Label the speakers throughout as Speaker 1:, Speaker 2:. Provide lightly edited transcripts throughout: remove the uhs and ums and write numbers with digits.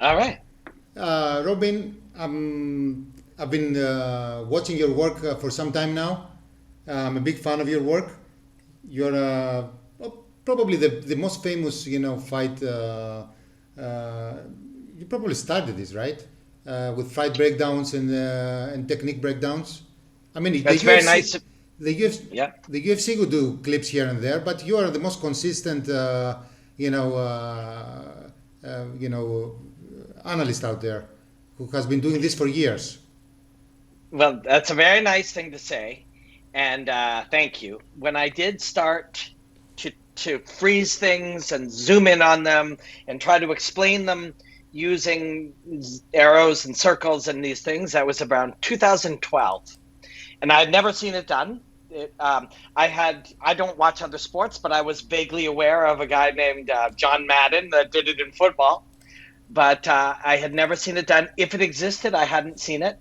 Speaker 1: All right.
Speaker 2: Robin, I've been watching your work for some time now. I'm a big fan of your work. You're probably the most famous, fight. Uh, you probably started this, right? With fight breakdowns and technique breakdowns. I mean,
Speaker 1: That's very nice.
Speaker 2: The UFC,
Speaker 1: Yeah.
Speaker 2: the UFC would do clips here and there, but you are the most consistent, you know, you know, analyst out there who has been doing this for years.
Speaker 1: Well, that's a very nice thing to say, and thank you. When I did start to freeze things and zoom in on them and try to explain them using arrows and circles and these things, that was around 2012, and I had never seen it done. I don't watch other sports, but I was vaguely aware of a guy named John Madden that did it in football, but I had never seen it done. If it existed, I hadn't seen it.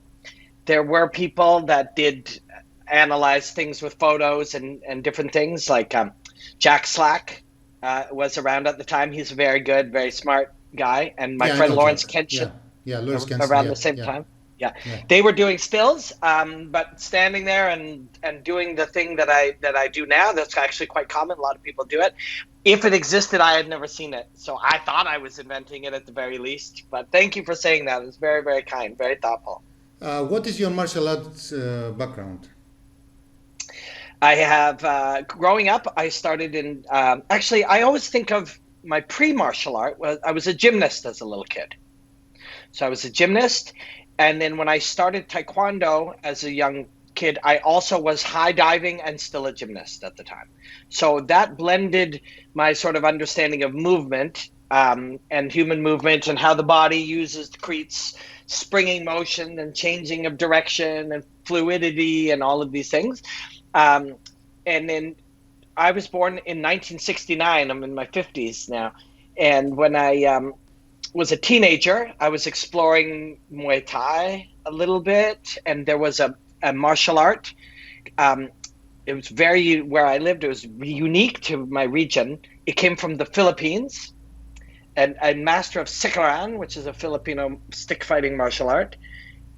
Speaker 1: There were people that did analyze things with photos and different things, like Jack Slack was around at the time. He's a very good, very smart guy. And my
Speaker 2: Yeah, I
Speaker 1: friend
Speaker 2: know
Speaker 1: Lawrence
Speaker 2: Jack.
Speaker 1: Kenshin,
Speaker 2: Yeah, yeah, Lawrence Kenson.
Speaker 1: around
Speaker 2: Yeah,
Speaker 1: the same
Speaker 2: yeah,
Speaker 1: time. Yeah,
Speaker 2: yeah.
Speaker 1: they were doing stills, but standing there and doing the thing that I do now, that's actually quite common. A lot of people do it. If it existed, I had never seen it, so I thought I was inventing it at the very least. But thank you for saying that. It's very, very kind, very thoughtful.
Speaker 2: What is your martial arts background?
Speaker 1: I have, growing up, I started in, actually, I always think of my pre-martial art, was I was a gymnast as a little kid. So I was a gymnast. And then when I started Taekwondo as a young kid, I also was high diving and still a gymnast at the time. So that blended my sort of understanding of movement, and human movement and how the body uses, creates springing motion and changing of direction and fluidity and all of these things. Um, and then I was born in 1969. I'm in my 50s now. And when I was a teenager, I was exploring Muay Thai a little bit, and there was a martial art. Um, it was where I lived, it was unique to my region. It came from the Philippines, and a master of Sikaran, which is a Filipino stick fighting martial art,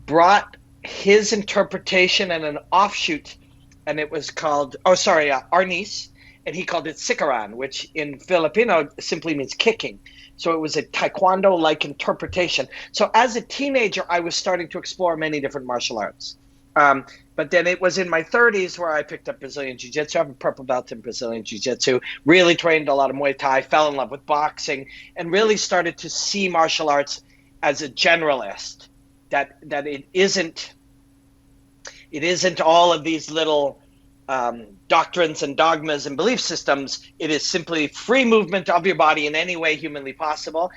Speaker 1: brought his interpretation and an offshoot, and it was called, Arnis, and he called it Sikaran, which in Filipino simply means kicking. So it was a Taekwondo-like interpretation. So as a teenager, I was starting to explore many different martial arts. But then it was in my 30s where I picked up Brazilian Jiu-Jitsu. I have a purple belt in Brazilian Jiu-Jitsu, really trained a lot of Muay Thai, fell in love with boxing, and really started to see martial arts as a generalist, that it isn't all of these little doctrines and dogmas and belief systems. It is simply free movement of your body in any way humanly possible.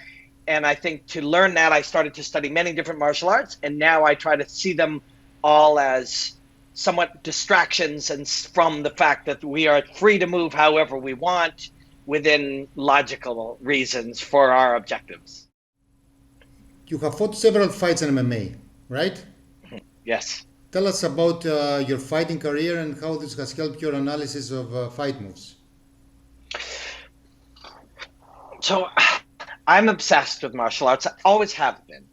Speaker 1: And I think to learn that, I started to study many different martial arts, and now I try to see them all as somewhat distractions and from the fact that we are free to move however we want within logical reasons for our objectives.
Speaker 2: You have fought several fights in MMA, right?
Speaker 1: Yes.
Speaker 2: Tell us about your fighting career and how this has helped your analysis of fight moves.
Speaker 1: So I'm obsessed with martial arts. I always have been.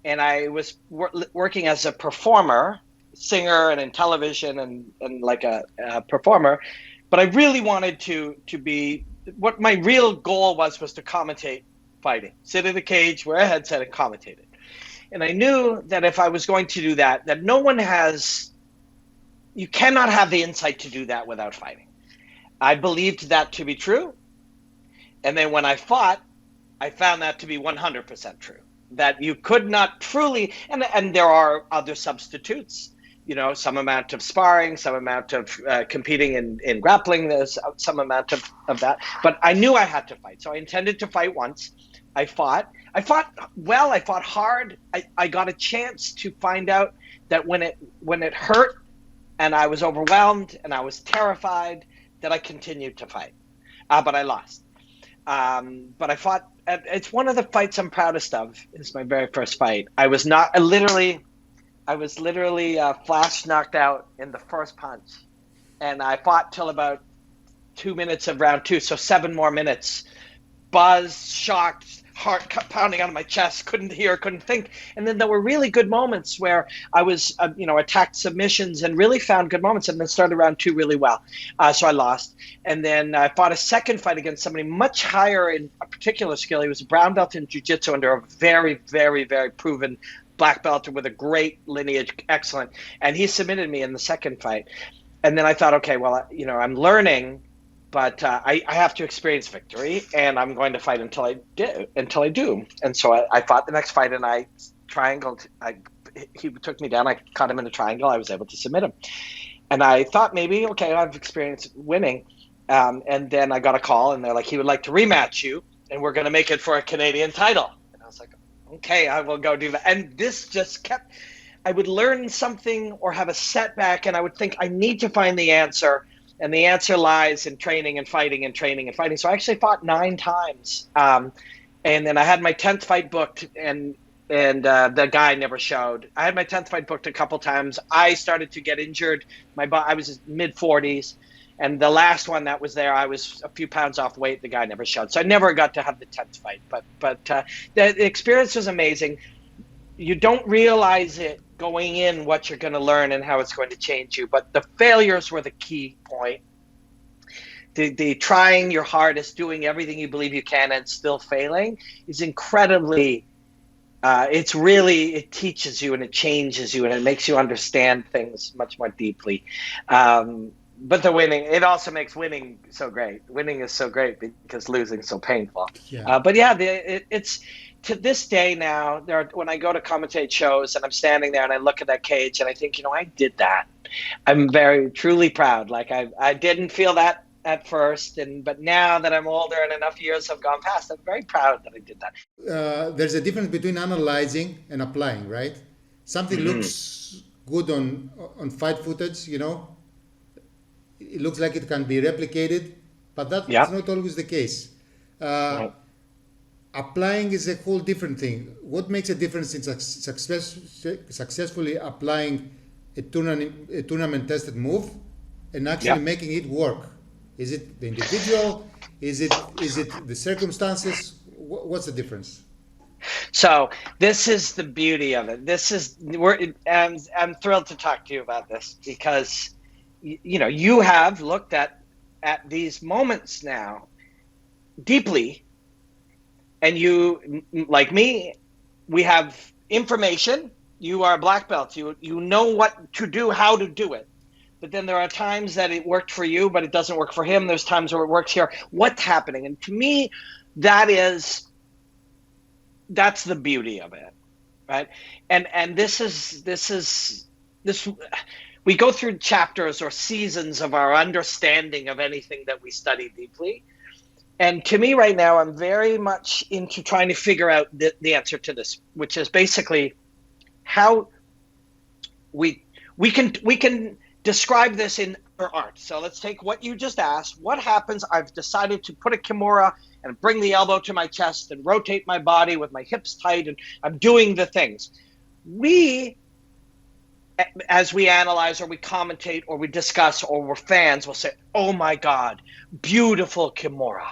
Speaker 1: And I was working as a performer, singer, and in television, and like a performer. But I really wanted to be, what my real goal was to commentate fighting, sit in a cage, wear a headset, and commentate it. And I knew that if I was going to do that, that you cannot have the insight to do that without fighting. I believed that to be true. And then when I fought, I found that to be 100% true. That you could not truly, and there are other substitutes, some amount of sparring, some amount of competing in grappling, there's some amount of that. But I knew I had to fight. So I intended to fight once. I fought well, I fought hard. I got a chance to find out that when it hurt and I was overwhelmed and I was terrified, that I continued to fight. But I lost. But I fought. It's one of the fights I'm proudest of. It's my very first fight. I was literally flash knocked out in the first punch, and I fought till about 2 minutes of round two, so 7 more minutes. Buzzed, shocked, heart pounding out of my chest, couldn't hear, couldn't think. And then there were really good moments where I was, attacked submissions and really found good moments, and then started round 2 really well. So I lost. And then I fought a second fight against somebody much higher in a particular skill. He was a brown belt in jiu-jitsu under a very, very, very proven black belt with a great lineage, excellent. And he submitted me in the second fight. And then I thought, okay, well, I'm learning, but I have to experience victory, and I'm going to fight until I do. And so I fought the next fight, and I triangled. He took me down. I caught him in a triangle. I was able to submit him. And I thought maybe, okay, I've experienced winning. And then I got a call, and they're like, he would like to rematch you, and we're going to make it for a Canadian title. And I was like, okay, I will go do that. And this just kept, I would learn something or have a setback, and I would think I need to find the answer. And the answer lies in training and fighting and training and fighting. So I actually fought 9 times. And then I had my 10th fight booked, and the guy never showed. I had my 10th fight booked a couple times. I started to get injured. I was mid-40s. And the last one that was there, I was a few pounds off weight. The guy never showed. So I never got to have the 10th fight. But the experience was amazing. You don't realize it going in, what you're going to learn and how it's going to change you. But the failures were the key point. The trying your hardest, doing everything you believe you can and still failing is incredibly, it teaches you and it changes you and it makes you understand things much more deeply. But the winning, it also makes winning so great. Winning is so great because losing is so painful.
Speaker 2: Yeah.
Speaker 1: But yeah, it's to this day now, when I go to commentate shows and I'm standing there and I look at that cage and I think, I did that. I'm very, truly proud. Like I didn't feel that at first, but now that I'm older and enough years have gone past, I'm very proud that I did that.
Speaker 2: There's a difference between analyzing and applying, right? Something looks good on fight footage, It looks like it can be replicated, but that's not always the case.
Speaker 1: Right.
Speaker 2: Applying is a whole different thing. What makes a difference in successfully applying a tournament-tested move and actually making it work? Is it the individual? Is it the circumstances? What's the difference?
Speaker 1: So this is the beauty of it. I'm thrilled to talk to you about this because you have looked at these moments now deeply. And you, like me, we have information. You are a black belt. You know what to do, how to do it. But then there are times that it worked for you, but it doesn't work for him. There's times where it works here. What's happening? And to me, that's the beauty of it, right? And this we go through chapters or seasons of our understanding of anything that we study deeply. And to me right now, I'm very much into trying to figure out the answer to this, which is basically how we can describe this in our art. So let's take what you just asked. What happens? I've decided to put a kimura and bring the elbow to my chest and rotate my body with my hips tight, and I'm doing the things. As we analyze or we commentate or we discuss or we're fans, we'll say, oh my God, beautiful kimura.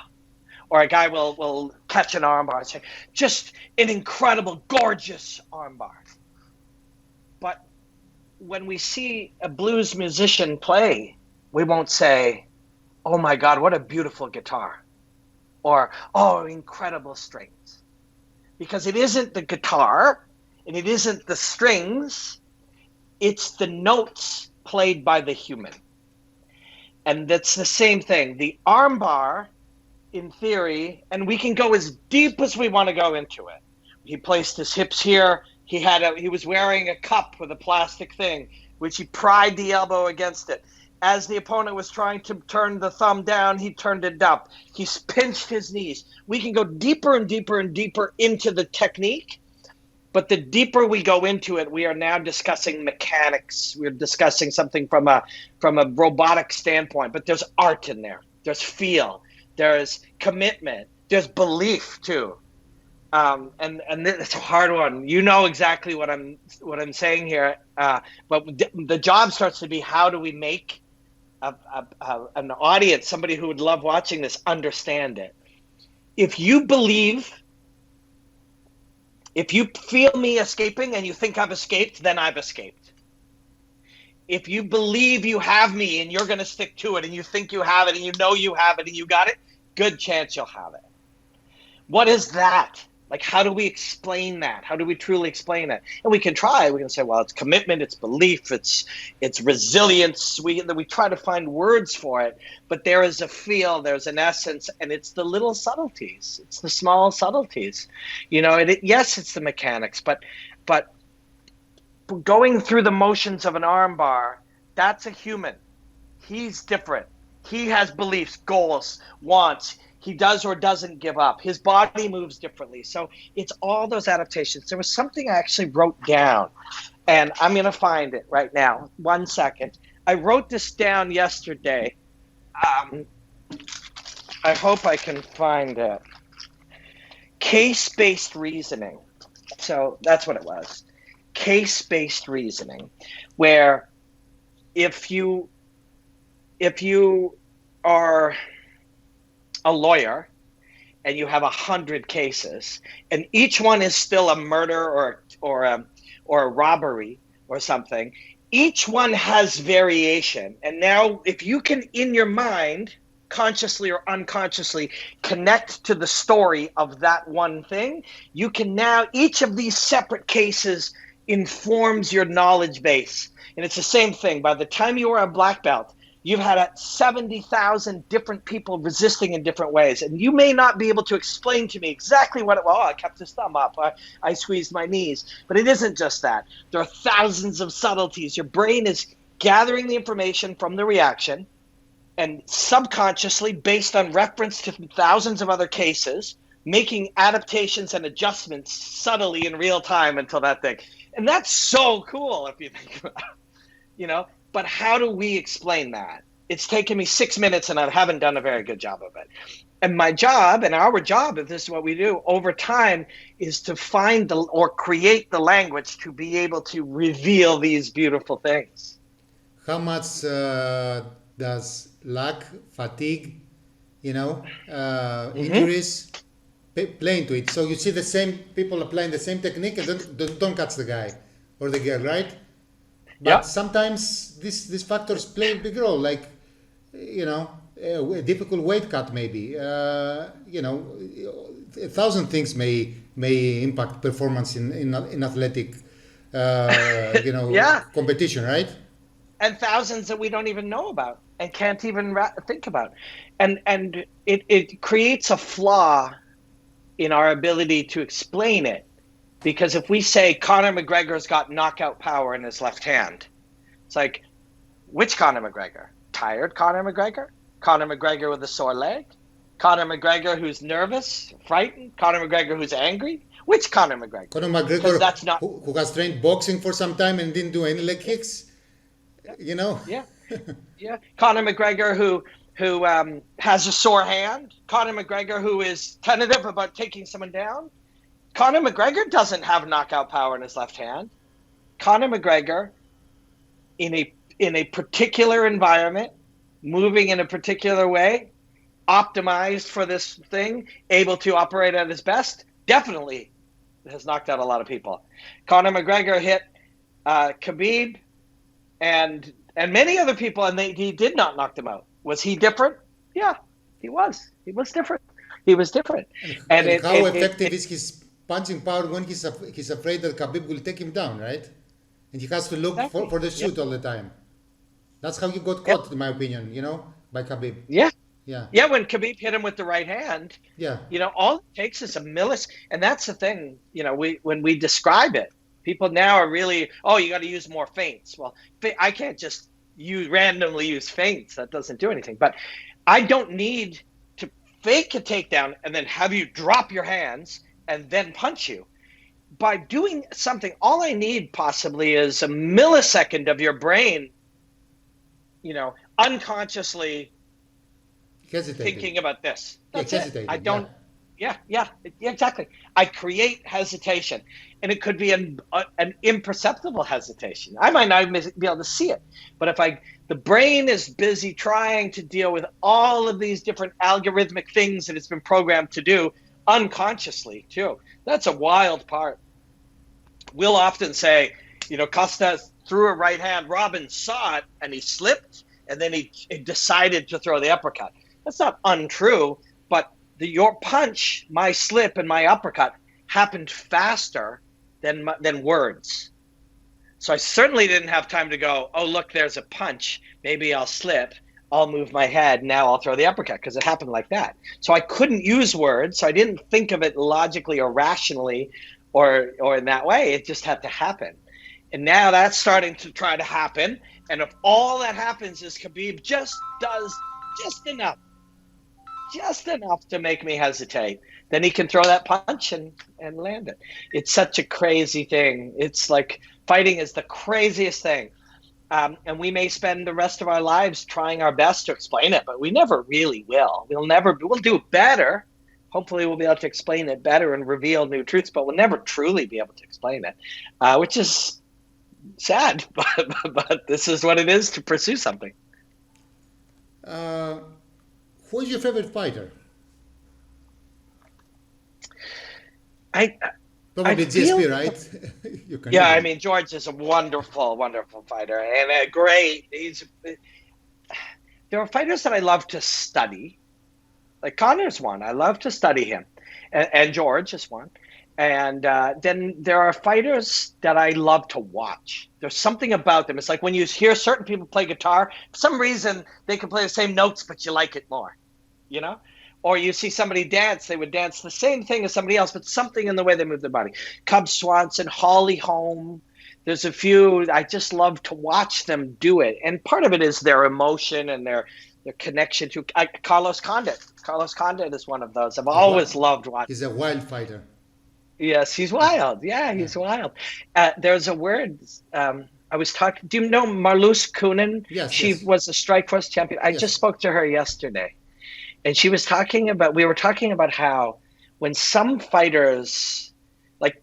Speaker 1: Or a guy will catch an armbar and say, just an incredible, gorgeous armbar. But when we see a blues musician play, we won't say, oh my God, what a beautiful guitar. Or, oh, incredible strings. Because it isn't the guitar and it isn't the strings, it's the notes played by the human. And that's the same thing. The armbar, in theory, and we can go as deep as we want to go into it. He placed his hips here. He was wearing a cup with a plastic thing, which he pried the elbow against it. As the opponent was trying to turn the thumb down, he turned it up. He pinched his knees. We can go deeper and deeper and deeper into the technique, but the deeper we go into it, we are now discussing mechanics. We're discussing something from a robotic standpoint, but there's art in there. There's feel. There's commitment. There's belief too, and it's a hard one. You know exactly what I'm saying here. But the job starts to be, how do we make an audience, somebody who would love watching this, understand it? If you believe If you feel me escaping and you think I've escaped, then I've escaped. If you believe you have me and you're going to stick to it and you think you have it and you know you have it and you got it, good chance you'll have it. What is that? Like, how do we explain that? How do we truly explain it? And we can try. We can say, well, it's commitment, it's belief, it's resilience. We try to find words for it, but there is a feel, there's an essence, and it's the little subtleties. It's the small subtleties. You know, yes, it's the mechanics, but going through the motions of an arm bar, that's a human. He's different. He has beliefs, goals, wants. He does or doesn't give up. His body moves differently. So it's all those adaptations. There was something I actually wrote down, and I'm going to find it right now. 1 second. I wrote this down yesterday. I hope I can find it. Case-based reasoning. So that's what it was. Case-based reasoning, where if you are a lawyer and you have 100 cases and each one is still a murder or a robbery or something, each one has variation. And now if you can, in your mind, consciously or unconsciously, connect to the story of that one thing, you can now, each of these separate cases informs your knowledge base. And it's the same thing. By the time you are a black belt, you've had 70,000 different people resisting in different ways. And you may not be able to explain to me exactly what it was. Oh, I kept his thumb up. I squeezed my knees. But it isn't just that. There are thousands of subtleties. Your brain is gathering the information from the reaction and subconsciously, based on reference to thousands of other cases, making adaptations and adjustments subtly in real time until that thing. And that's so cool if you think about it, you know. But how do we explain that? It's taken me 6 minutes and I haven't done a very good job of it. And my job and our job, if this is what we do over time, is to find or create the language to be able to reveal these beautiful things.
Speaker 2: How much does lack, fatigue, injuries play into it? So you see the same people applying the same technique and don't catch the guy or the girl, right? But sometimes these factors play a big role, like, a difficult weight cut maybe. 1,000 things may impact performance in athletic, competition, right?
Speaker 1: And thousands that we don't even know about and can't even think about. And it creates a flaw in our ability to explain it. Because if we say Conor McGregor's got knockout power in his left hand, it's like, which Conor McGregor? Tired Conor McGregor? Conor McGregor with a sore leg? Conor McGregor who's nervous, frightened? Conor McGregor who's angry? Which Conor McGregor?
Speaker 2: Conor McGregor that's not... who has trained boxing for some time and didn't do any leg kicks?
Speaker 1: Yeah. Yeah. Conor McGregor who has a sore hand? Conor McGregor who is tentative about taking someone down? Conor McGregor doesn't have knockout power in his left hand. Conor McGregor, in a particular environment, moving in a particular way, optimized for this thing, able to operate at his best, definitely has knocked out a lot of people. Conor McGregor hit Khabib and many other people, and he did not knock them out. Was he different? Yeah, he was. He was different. He was different.
Speaker 2: And how effective is his punching power when he's afraid that Khabib will take him down, right? And he has to look for the shoot all the time. That's how he got caught, in my opinion, by Khabib.
Speaker 1: Yeah, when Khabib hit him with the right hand, all it takes is a millisecond. And that's the thing, when we describe it, people now are really, you got to use more feints. Well, I can't just randomly use feints. That doesn't do anything. But I don't need to fake a takedown and then have you drop your hands and then punch you. By doing something, all I need possibly is a millisecond of your brain, unconsciously thinking about this. That's it. I don't. Yeah, exactly. I create hesitation, and it could be an imperceptible hesitation. I might not be able to see it, but if the brain is busy trying to deal with all of these different algorithmic things that it's been programmed to do, unconsciously too. That's a wild part. We'll often say, Costa threw a right hand, Robin saw it, and he slipped, and then he decided to throw the uppercut. That's not untrue, but your punch, my slip, and my uppercut happened faster than words. So I certainly didn't have time to go, oh, look, there's a punch. Maybe I'll slip. I'll move my head. Now I'll throw the uppercut, because it happened like that. So I couldn't use words. So I didn't think of it logically or rationally or in that way. It just had to happen. And now that's starting to try to happen. And if all that happens is Khabib just does just enough to make me hesitate, then he can throw that punch and land it. It's such a crazy thing. It's like fighting is the craziest thing. And we may spend the rest of our lives trying our best to explain it, but we never really will. We'll do it better. Hopefully we'll be able to explain it better and reveal new truths, but we'll never truly be able to explain it, which is sad, but this is what it is to pursue something.
Speaker 2: Who is your favorite fighter? Probably GSP, right?
Speaker 1: Yeah, I mean, George is a wonderful, wonderful fighter, and there are fighters that I love to study. Like Connor's one. I love to study him. And George is one. And then there are fighters that I love to watch. There's something about them. It's like when you hear certain people play guitar, for some reason they can play the same notes, but you like it more, Or you see somebody dance, they would dance the same thing as somebody else, but something in the way they move their body. Cub Swanson, Holly Holm. There's a few, I just love to watch them do it. And part of it is their emotion and their connection to Carlos Condit. Carlos Condit is one of those. I've always loved watching.
Speaker 2: He's a wild fighter.
Speaker 1: Yes, he's wild. Yeah, he's wild. There's a word. I was talking. Do you know Marloes Coenen?
Speaker 2: Yes.
Speaker 1: She was a Strikeforce champion. I just spoke to her yesterday, and we were talking about how when some fighters, like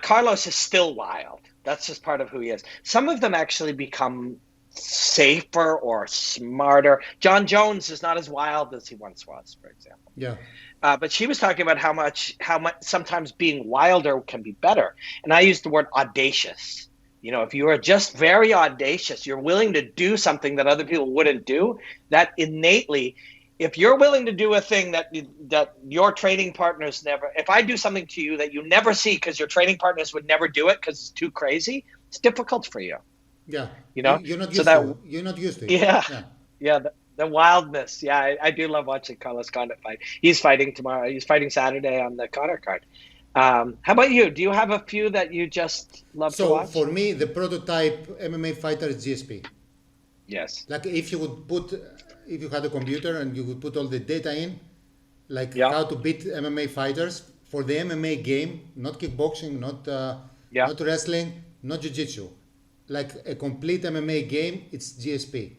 Speaker 1: Carlos, is still wild. That's just part of who he is. Some of them actually become safer or smarter. John Jones is not as wild as he once was, for example.
Speaker 2: Yeah.
Speaker 1: But she was talking about how much sometimes being wilder can be better. And I used the word audacious. If you are just very audacious, you're willing to do something that other people wouldn't do, that innately, if you're willing to do a thing that your training partners never, if I do something to you that you never see because your training partners would never do it because it's too crazy, it's difficult for you.
Speaker 2: Yeah.
Speaker 1: You're not
Speaker 2: used to it.
Speaker 1: Yeah. The wildness. Yeah, I do love watching Carlos Condit fight. He's fighting tomorrow. He's fighting Saturday on the Connor card. How about you? Do you have a few that you just love to watch?
Speaker 2: So for me, the prototype MMA fighter is GSP.
Speaker 1: Yes.
Speaker 2: Like if you had a computer and you would put all the data in, how to beat MMA fighters for the MMA game, not kickboxing, not wrestling, not jiu-jitsu. Like a complete MMA game, it's GSP.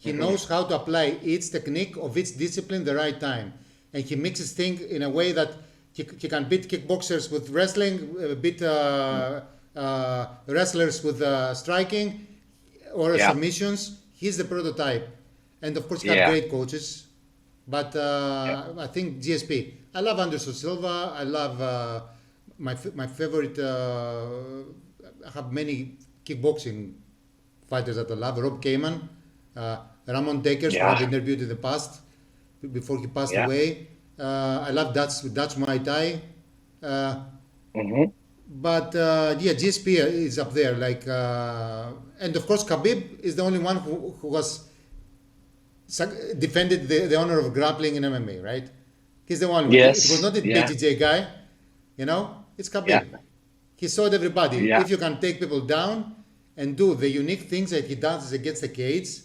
Speaker 2: He knows how to apply each technique of each discipline the right time. And he mixes things in a way that he can beat kickboxers with wrestling, beat wrestlers with striking or submissions. He's the prototype. And of course, he had great coaches. But I think GSP. I love Anderson Silva. I love my favorite. I have many kickboxing fighters that I love. Rob Kaman. Ramon Dekers, who I've interviewed in the past, before he passed away. I love Dutch Muay Thai. But GSP is up there. And of course, Khabib is the only one who has defended the honor of grappling in MMA, right? He's the one.
Speaker 1: Yes.
Speaker 2: It was not the BJJ guy, it's Khabib. Yeah. He showed everybody, if you can take people down and do the unique things that he does against the cage,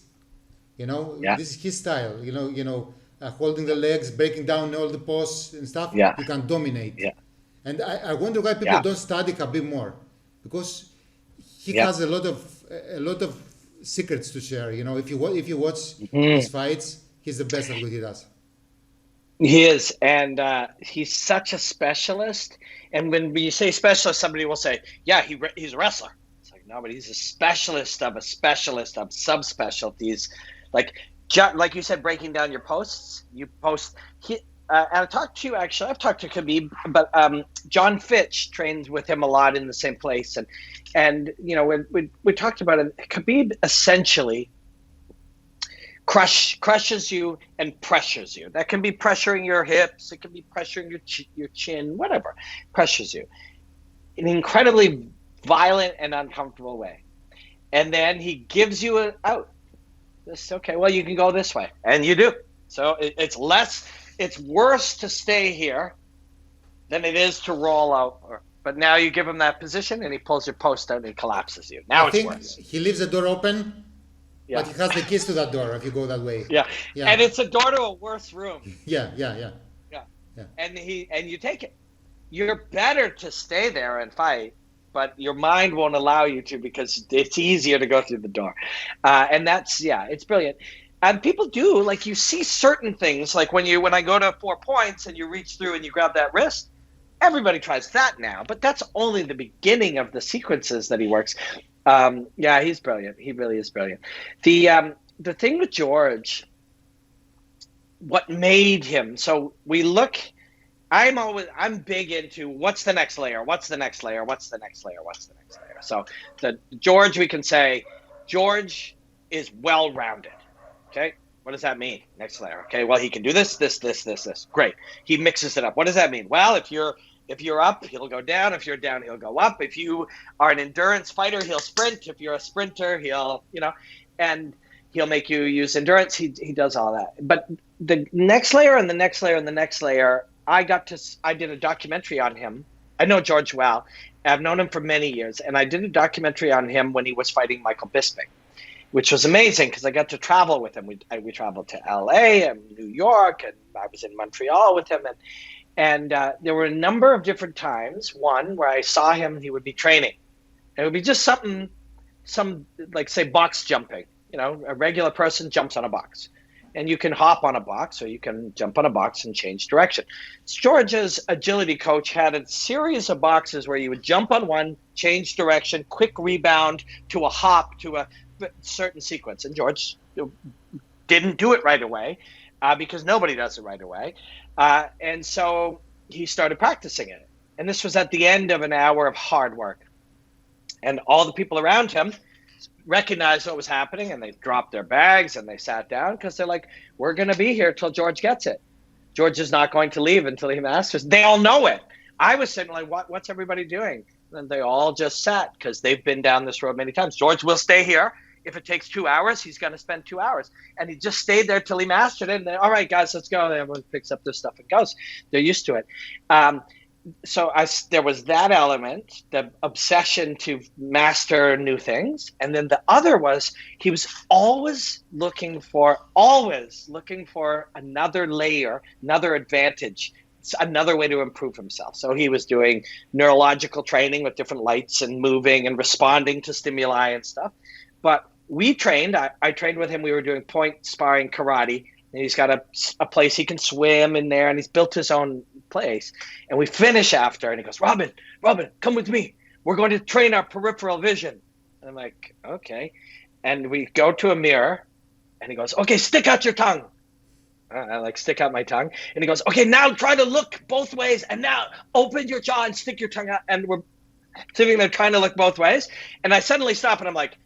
Speaker 2: this is his style, holding the legs, breaking down all the posts and stuff, you can dominate. Yeah. And I wonder why people don't study Khabib more, because he has a lot of secrets to share. If you watch his fights, he's the best at what he does.
Speaker 1: He is, and he's such a specialist. And when you say specialist, somebody will say, he's a wrestler. It's like, no, but he's a specialist of subspecialties. Like you said, breaking down your posts. and I've talked to Khabib, but John Fitch trains with him a lot in the same place, and you know, we talked about it. Khabib essentially crushes you and pressures you. That can be pressuring your hips, it can be pressuring your chin, whatever, pressures you in an incredibly violent and uncomfortable way, and then he gives you an out. Okay, well, you can go this way, and you do. So it's worse to stay here than it is to roll out. But now you give him that position, and he pulls your post out and he collapses you. Now
Speaker 2: I
Speaker 1: it's
Speaker 2: think
Speaker 1: worse.
Speaker 2: he leaves the door open,
Speaker 1: Yeah.
Speaker 2: but he has the keys to that door if you go that way.
Speaker 1: Yeah.
Speaker 2: Yeah.
Speaker 1: And it's a door to a worse room.
Speaker 2: Yeah.
Speaker 1: Yeah. And you take it. You're better to stay there and fight, but your mind won't allow you to because it's easier to go through the door. And it's brilliant. And people do, like, you see certain things, like when I go to 4 points and you reach through and you grab that wrist, everybody tries that now, but that's only the beginning of the sequences that he works. He's brilliant. He really is brilliant. The thing with George, what made him, so we look, I'm big into what's the next layer, what's the next layer, what's the next layer, what's the next layer. So George, we can say, George is well-rounded. Okay, what does that mean? Next layer. Okay, well, he can do this. Great. He mixes it up. What does that mean? Well, if you're up, he'll go down. If you're down, he'll go up. If you are an endurance fighter, he'll sprint. If you're a sprinter, he'll, and he'll make you use endurance. He does all that. But the next layer and the next layer and the next layer, I did a documentary on him. I know George well. I've known him for many years, and I did a documentary on him when he was fighting Michael Bisping, which was amazing because I got to travel with him. We traveled to LA and New York, and I was in Montreal with him. And there were a number of different times, one where I saw him, he would be training. And it would be just some like, say, box jumping. A regular person jumps on a box. And you can hop on a box or you can jump on a box and change direction. George's agility coach had a series of boxes where you would jump on one, change direction, quick rebound to a hop to a certain sequence, and George didn't do it right away because nobody does it right away, and so he started practicing it, and this was at the end of an hour of hard work, and all the people around him recognized what was happening, and they dropped their bags and they sat down because they're like, we're going to be here till George gets it. George is not going to leave until he masters. They all know it. I was sitting like, what's everybody doing? And they all just sat because they've been down this road many times. George will stay here. If it takes 2 hours, he's going to spend 2 hours. And he just stayed there till he mastered it. And then, all right, guys, let's go. And everyone picks up their stuff and goes. They're used to it. There was that element, the obsession to master new things. And then the other was he was always looking for another layer, another advantage, another way to improve himself. So he was doing neurological training with different lights and moving and responding to stimuli and stuff. But we trained, I trained with him. We were doing point sparring karate, and he's got a place he can swim in there, and he's built his own place. And we finish after, and he goes, Robin, come with me. We're going to train our peripheral vision. And I'm like, okay. And we go to a mirror, and he goes, okay, stick out your tongue. I stick out my tongue. And he goes, okay, now try to look both ways, and now open your jaw and stick your tongue out. And we're sitting there trying to look both ways. And I suddenly stop, and I'm like,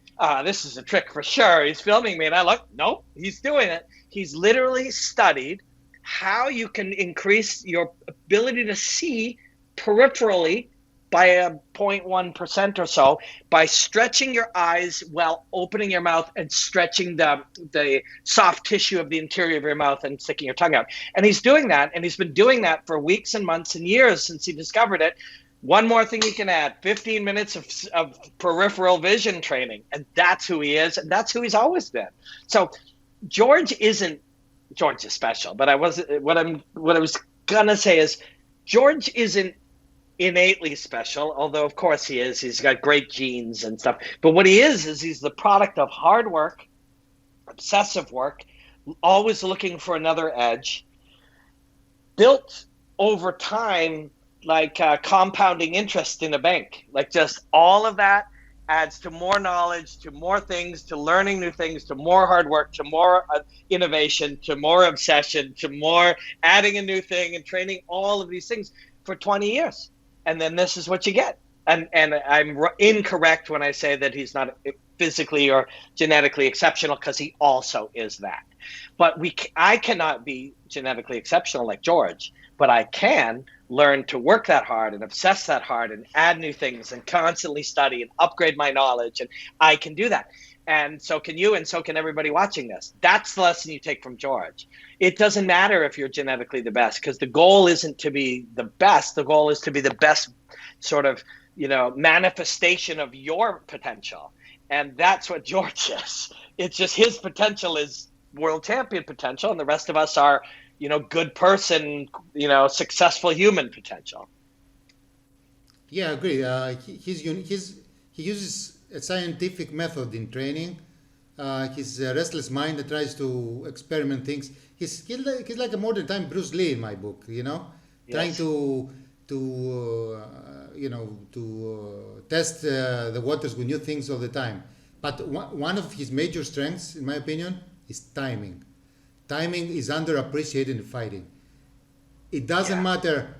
Speaker 1: this is a trick for sure. He's filming me. And I look, nope, he's doing it. He's literally studied how you can increase your ability to see peripherally by a 0.1% or so by stretching your eyes while opening your mouth and stretching the soft tissue of the interior of your mouth and sticking your tongue out. And he's doing that, and he's been doing that for weeks and months and years since he discovered it. One more thing he can add, 15 minutes of peripheral vision training, and that's who he is, and that's who he's always been. So George is special, but what I was gonna say is George isn't innately special, although of course he is. He's got great genes and stuff. But what he is he's the product of hard work, obsessive work, always looking for another edge, built over time like compounding interest in a bank. Like just all of that adds to more knowledge, to more things, to learning new things, to more hard work, to more innovation, to more obsession, to more adding a new thing and training, all of these things for 20 years. And then this is what you get. And I'm incorrect when I say that he's not physically or genetically exceptional, because he also is that. But I cannot be genetically exceptional like George, but I can learn to work that hard and obsess that hard and add new things and constantly study and upgrade my knowledge. And I can do that. And so can you, and so can everybody watching this. That's the lesson you take from George. It doesn't matter if you're genetically the best, because the goal isn't to be the best. The goal is to be the best sort of, manifestation of your potential. And that's what George is. It's just his potential is world champion potential, and the rest of us are, good person, successful human potential.
Speaker 2: Yeah, I agree. He uses a scientific method in training. His restless mind that tries to experiment things. He's like a modern time Bruce Lee in my book. Trying
Speaker 1: Yes.
Speaker 2: to test the waters with new things all the time. But one of his major strengths, in my opinion, is timing. Timing is underappreciated in fighting. It doesn't
Speaker 1: Yeah.
Speaker 2: matter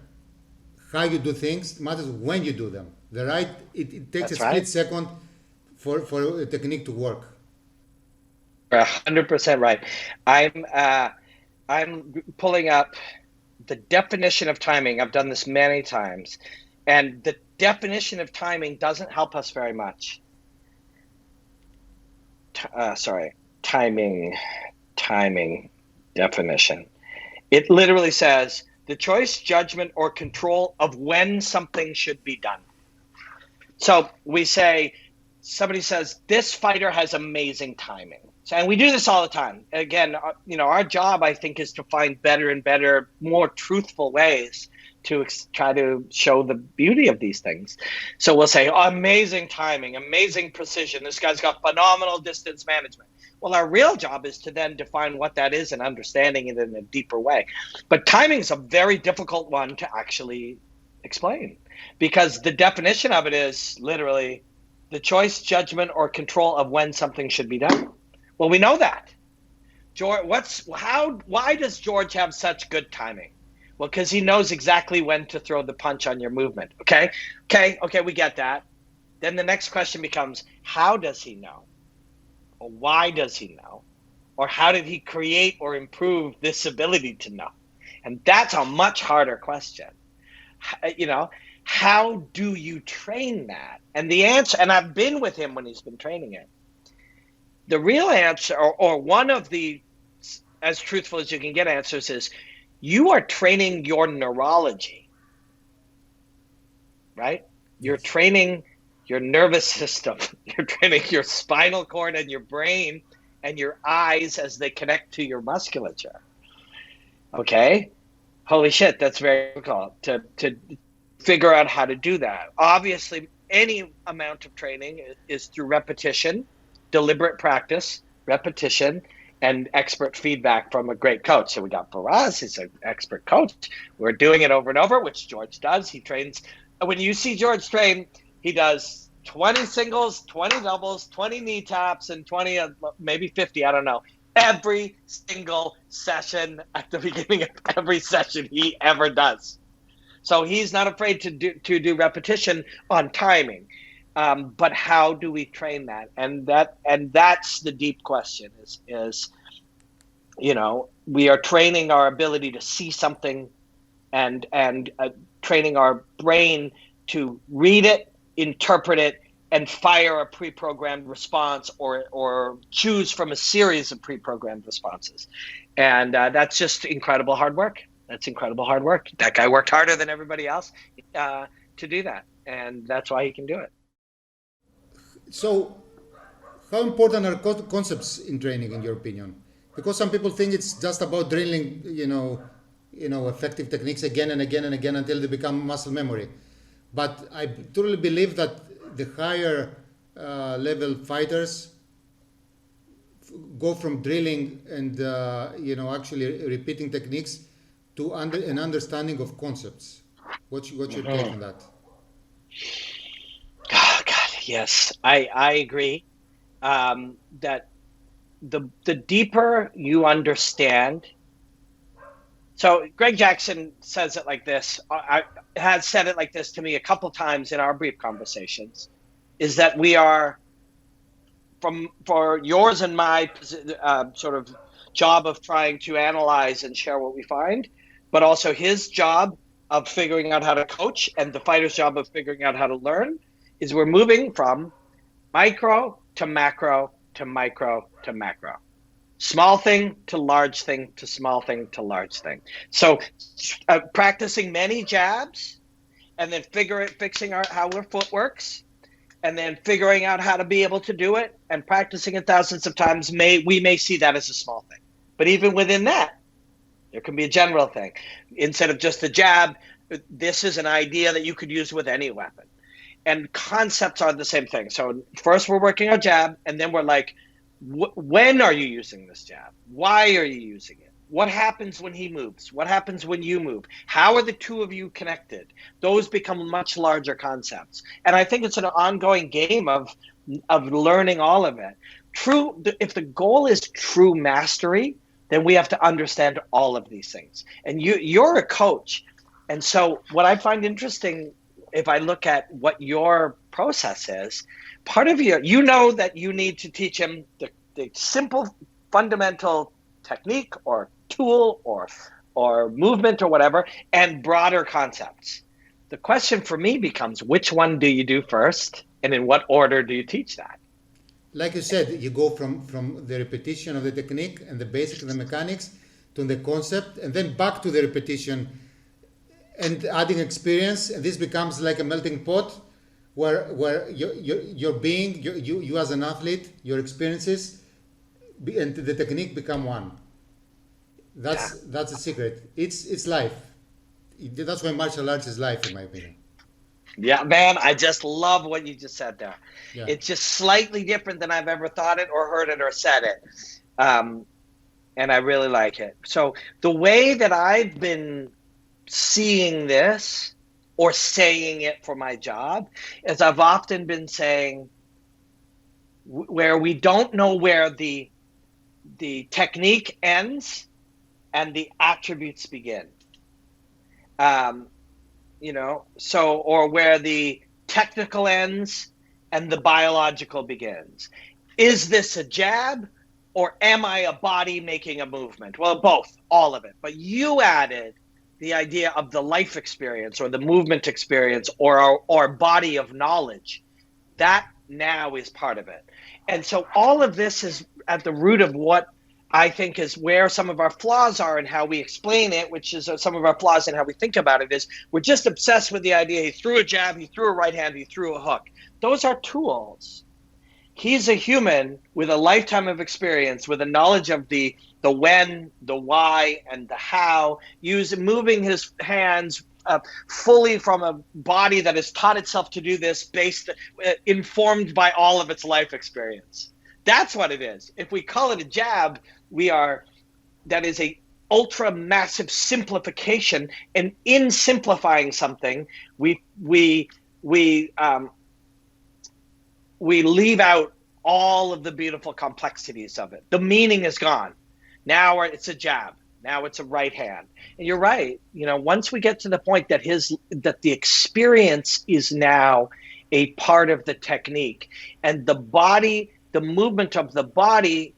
Speaker 2: how you do things; it matters when you do them. It takes
Speaker 1: That's
Speaker 2: a split
Speaker 1: right.
Speaker 2: second for a technique to work.
Speaker 1: 100% right. I'm pulling up the definition of timing. I've done this many times, and the definition of timing doesn't help us very much. Timing definition. It literally says the choice, judgment, or control of when something should be done. So somebody says, this fighter has amazing timing. And we do this all the time. Again, our job, I think, is to find better and better, more truthful ways to try to show the beauty of these things. So we'll say, amazing timing, amazing precision. This guy's got phenomenal distance management. Well, our real job is to then define what that is and understanding it in a deeper way. But timing is a very difficult one to actually explain, because the definition of it is literally the choice, judgment, or control of when something should be done. Well, we know that. Why does George have such good timing? Well, because he knows exactly when to throw the punch on your movement. Okay, we get that. Then the next question becomes, how does he know? Or why does he know? Or how did he create or improve this ability to know? And that's a much harder question. How do you train that? And the answer, and I've been with him when he's been training it, the real answer, or one of the, as truthful as you can get answers, is you are training your neurology, right? You're training your nervous system. You're training your spinal cord and your brain and your eyes as they connect to your musculature. Okay? Holy shit, that's very difficult to figure out how to do that. Obviously, any amount of training is through repetition, deliberate practice, repetition, and expert feedback from a great coach. So we got Faraz, he's an expert coach. We're doing it over and over, which George does. He trains. When you see George train, he does 20 singles, 20 doubles, 20 knee taps, and 20, maybe 50, I don't know. Every single session, at the beginning of every session he ever does. So he's not afraid to do repetition on timing. But how do we train that? And that's the deep question is we are training our ability to see something and training our brain to read it, interpret it, and fire a pre-programmed response or choose from a series of pre-programmed responses. And that's just incredible hard work. That's incredible hard work. That guy worked harder than everybody else to do that. And that's why he can do it.
Speaker 2: So, how important are concepts in training, in your opinion? Because some people think it's just about drilling, effective techniques again and again and again until they become muscle memory. But I truly believe that the higher level fighters go from drilling and actually repeating techniques to an understanding of concepts. What's your take on that?
Speaker 1: Oh God, Yes, I agree. That the deeper you understand. So Greg Jackson says it like this. Has said it like this to me a couple times in our brief conversations. Is that we are for yours and my sort of job of trying to analyze and share what we find, but also his job of figuring out how to coach and the fighter's job of figuring out how to learn is we're moving from micro to macro to micro to macro. Small thing to large thing to small thing to large thing. So practicing many jabs and then fixing out how our foot works and then figuring out how to be able to do it and practicing it thousands of times, we may see that as a small thing. But even within that, there can be a general thing. Instead of just a jab, this is an idea that you could use with any weapon. And concepts are the same thing. So first we're working on jab, and then we're like, when are you using this jab? Why are you using it? What happens when he moves? What happens when you move? How are the two of you connected? Those become much larger concepts. And I think it's an ongoing game of learning all of it. If the goal is true mastery, then we have to understand all of these things. And you're a coach. And so what I find interesting, if I look at what your process is, part of you know that you need to teach him the simple fundamental technique or tool or movement or whatever, and broader concepts. The question for me becomes, which one do you do first, and in what order do you teach that?
Speaker 2: Like you said, you go from the repetition of the technique and the basics and the mechanics to the concept, and then back to the repetition and adding experience, and this becomes like a melting pot where your being, you as an athlete, your experiences, and the technique become one. That's the secret. It's life. That's why martial arts is life, in my opinion.
Speaker 1: Yeah, man, I just love what you just said there.
Speaker 2: Yeah.
Speaker 1: It's just slightly different than I've ever thought it or heard it or said it. And I really like it. So the way that I've been seeing this or saying it for my job is I've often been saying where we don't know where the technique ends and the attributes begin. Or where the technical ends and the biological begins. Is this a jab or am I a body making a movement? Well, both, all of it. But you added the idea of the life experience or the movement experience or body of knowledge. That now is part of it. And so all of this is at the root of what I think is where some of our flaws are and how we explain it, which is some of our flaws and how we think about it is we're just obsessed with the idea he threw a jab, he threw a right hand, he threw a hook. Those are tools. He's a human with a lifetime of experience, with a knowledge of the when, the why, and the how, moving his hands fully from a body that has taught itself to do this informed by all of its life experience. That's what it is. If we call it a jab, that is a ultra massive simplification, and in simplifying something, we leave out all of the beautiful complexities of it. The meaning is gone. Now it's a jab. Now it's a right hand. And you're right. Once we get to the point that the experience is now a part of the technique, and the movement of the body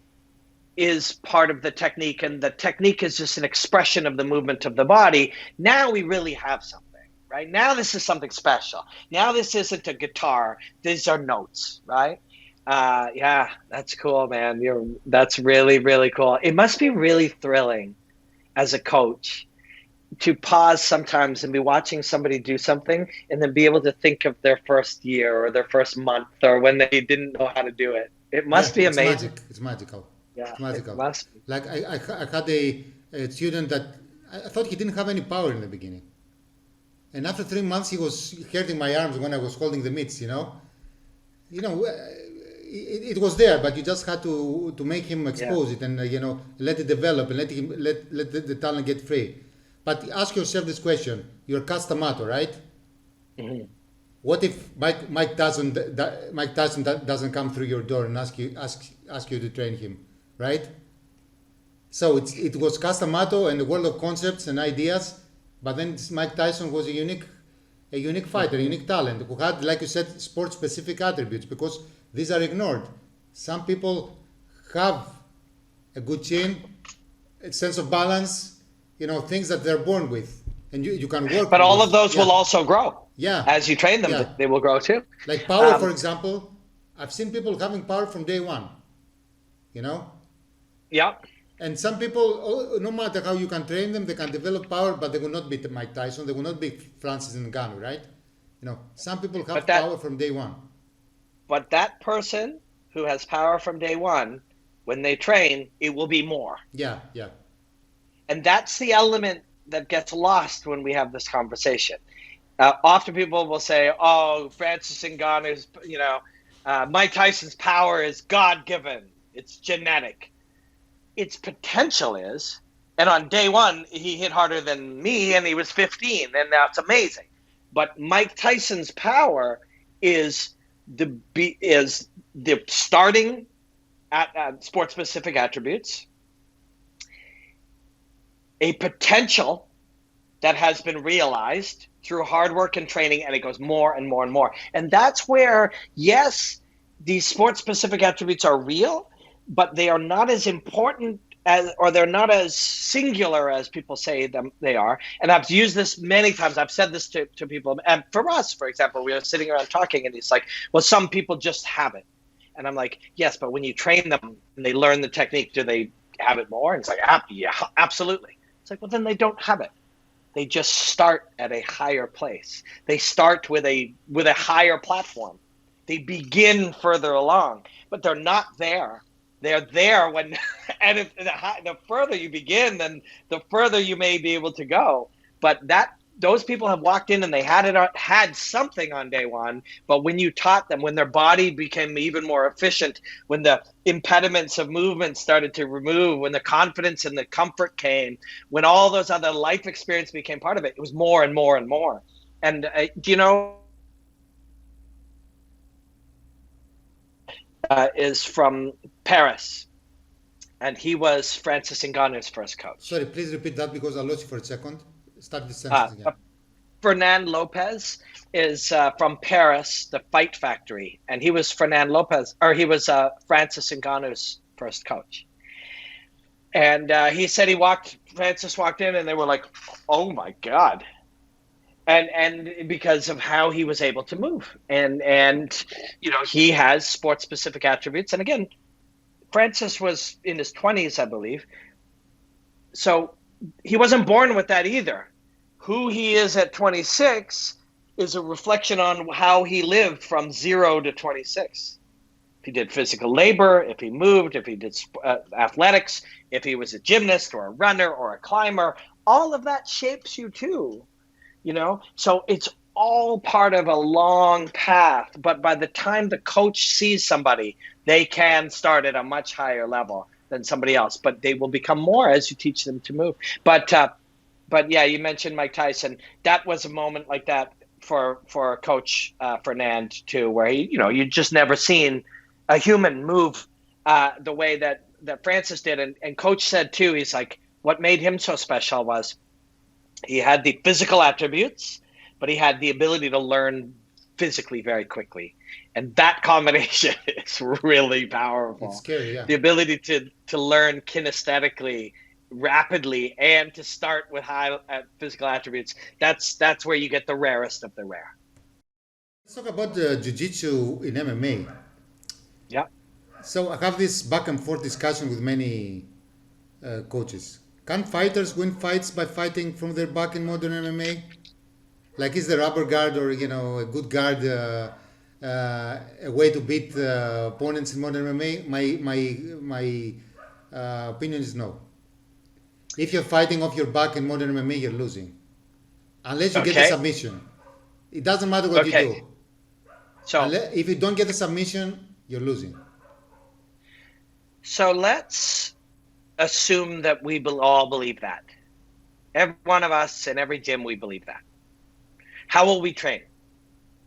Speaker 1: is part of the technique, and the technique is just an expression of the movement of the body. Now we really have something. Right? Now this is something special. Now this isn't a guitar. These are notes, right? Yeah, that's cool, man. That's really, really cool. It must be really thrilling as a coach to pause sometimes and be watching somebody do something and then be able to think of their first year or their first month or when they didn't know how to do it. It must be amazing.
Speaker 2: It's magical.
Speaker 1: Yeah,
Speaker 2: it's magical.
Speaker 1: It must be.
Speaker 2: Like I had a student that I thought he didn't have any power in the beginning. And after 3 months, he was hurting my arms when I was holding the mitts, It was there, but you just had to make him expose it and, let it develop and let the talent get free. But ask yourself this question. You're a castamato, right?
Speaker 1: Mm-hmm.
Speaker 2: What if Mike Tyson doesn't come through your door and ask you to train him, right? So it was Castamato and the world of concepts and ideas, but then Mike Tyson was a unique fighter, a unique talent who had, like you said, sport specific attributes because these are ignored. Some people have a good chin, a sense of balance, things that they're born with, and you can work.
Speaker 1: But all
Speaker 2: with,
Speaker 1: of those
Speaker 2: yeah,
Speaker 1: will also grow.
Speaker 2: yeah,
Speaker 1: As you train them,
Speaker 2: yeah.
Speaker 1: they will grow too.
Speaker 2: Like power, for example, I've seen people having power from day one, you know.
Speaker 1: Yeah.
Speaker 2: And some people, no matter how you can train them, they can develop power, but they will not be Mike Tyson. They will not be Francis Ngannou, right? Some people have power from day one.
Speaker 1: But that person who has power from day one, when they train, it will be more.
Speaker 2: Yeah, yeah.
Speaker 1: And that's the element that gets lost when we have this conversation. Often people will say, "Oh, Francis Ngannou's, Mike Tyson's power is God-given. It's genetic." Its potential is, and on day one, he hit harder than me, and he was 15, and that's amazing. But Mike Tyson's power is the starting at sport-specific attributes, a potential that has been realized through hard work and training, and it goes more and more and more. And that's where, yes, these sport-specific attributes are real, but they are not as important or they're not as singular as people say they are. And I've used this many times. I've said this to people. And for us, for example, we were sitting around talking, and it's like, well, some people just have it. And I'm like, yes, but when you train them and they learn the technique, do they have it more? And it's like, yeah, absolutely. It's like, well, then they don't have it. They just start at a higher place. They start with a higher platform. They begin further along, but they're not there. They're there when, and if the further you begin, then the further you may be able to go. But those people have walked in and they had something on day one. But when you taught them, when their body became even more efficient, when the impediments of movement started to remove, when the confidence and the comfort came, when all those other life experience became part of it, it was more and more and more. And is from Paris, and he was Francis Ngannou's first coach.
Speaker 2: Sorry, please repeat that because I lost you for a second. Start the sentence again.
Speaker 1: Fernand Lopez is from Paris, the Fight Factory, and he was Francis Ngannou's first coach. And he said Francis walked in, and they were like, "Oh my God." And because of how he was able to move, and he has sport specific attributes. And again, Francis was in his 20s, I believe, so he wasn't born with that either. Who he is at 26 is a reflection on how he lived from 0 to 26. If he did physical labor, if he moved, if he did athletics, if he was a gymnast or a runner or a climber, all of that shapes you too. So it's all part of a long path, but by the time the coach sees somebody, they can start at a much higher level than somebody else, but they will become more as you teach them to move. But yeah, you mentioned Mike Tyson. That was a moment like that for Coach Fernand too, where you just never seen a human move the way that Francis did. And Coach said too, he's like, what made him so special was he had the physical attributes, but he had the ability to learn physically very quickly. And that combination is really powerful.
Speaker 2: It's scary, yeah.
Speaker 1: The ability to learn kinesthetically, rapidly, and to start with high physical attributes. That's where you get the rarest of the rare.
Speaker 2: Let's talk about Jiu-jitsu in MMA.
Speaker 1: Yeah.
Speaker 2: So I have this back and forth discussion with many coaches. Can fighters win fights by fighting from their back in modern MMA? Like, is the rubber guard or a good guard a way to beat opponents in modern MMA? My opinion is no. If you're fighting off your back in modern MMA, you're losing, unless you get a submission. It doesn't matter what you do. So if you don't get a submission, you're losing.
Speaker 1: So let's assume that we all believe that. Every one of us in every gym, we believe that. How will we train?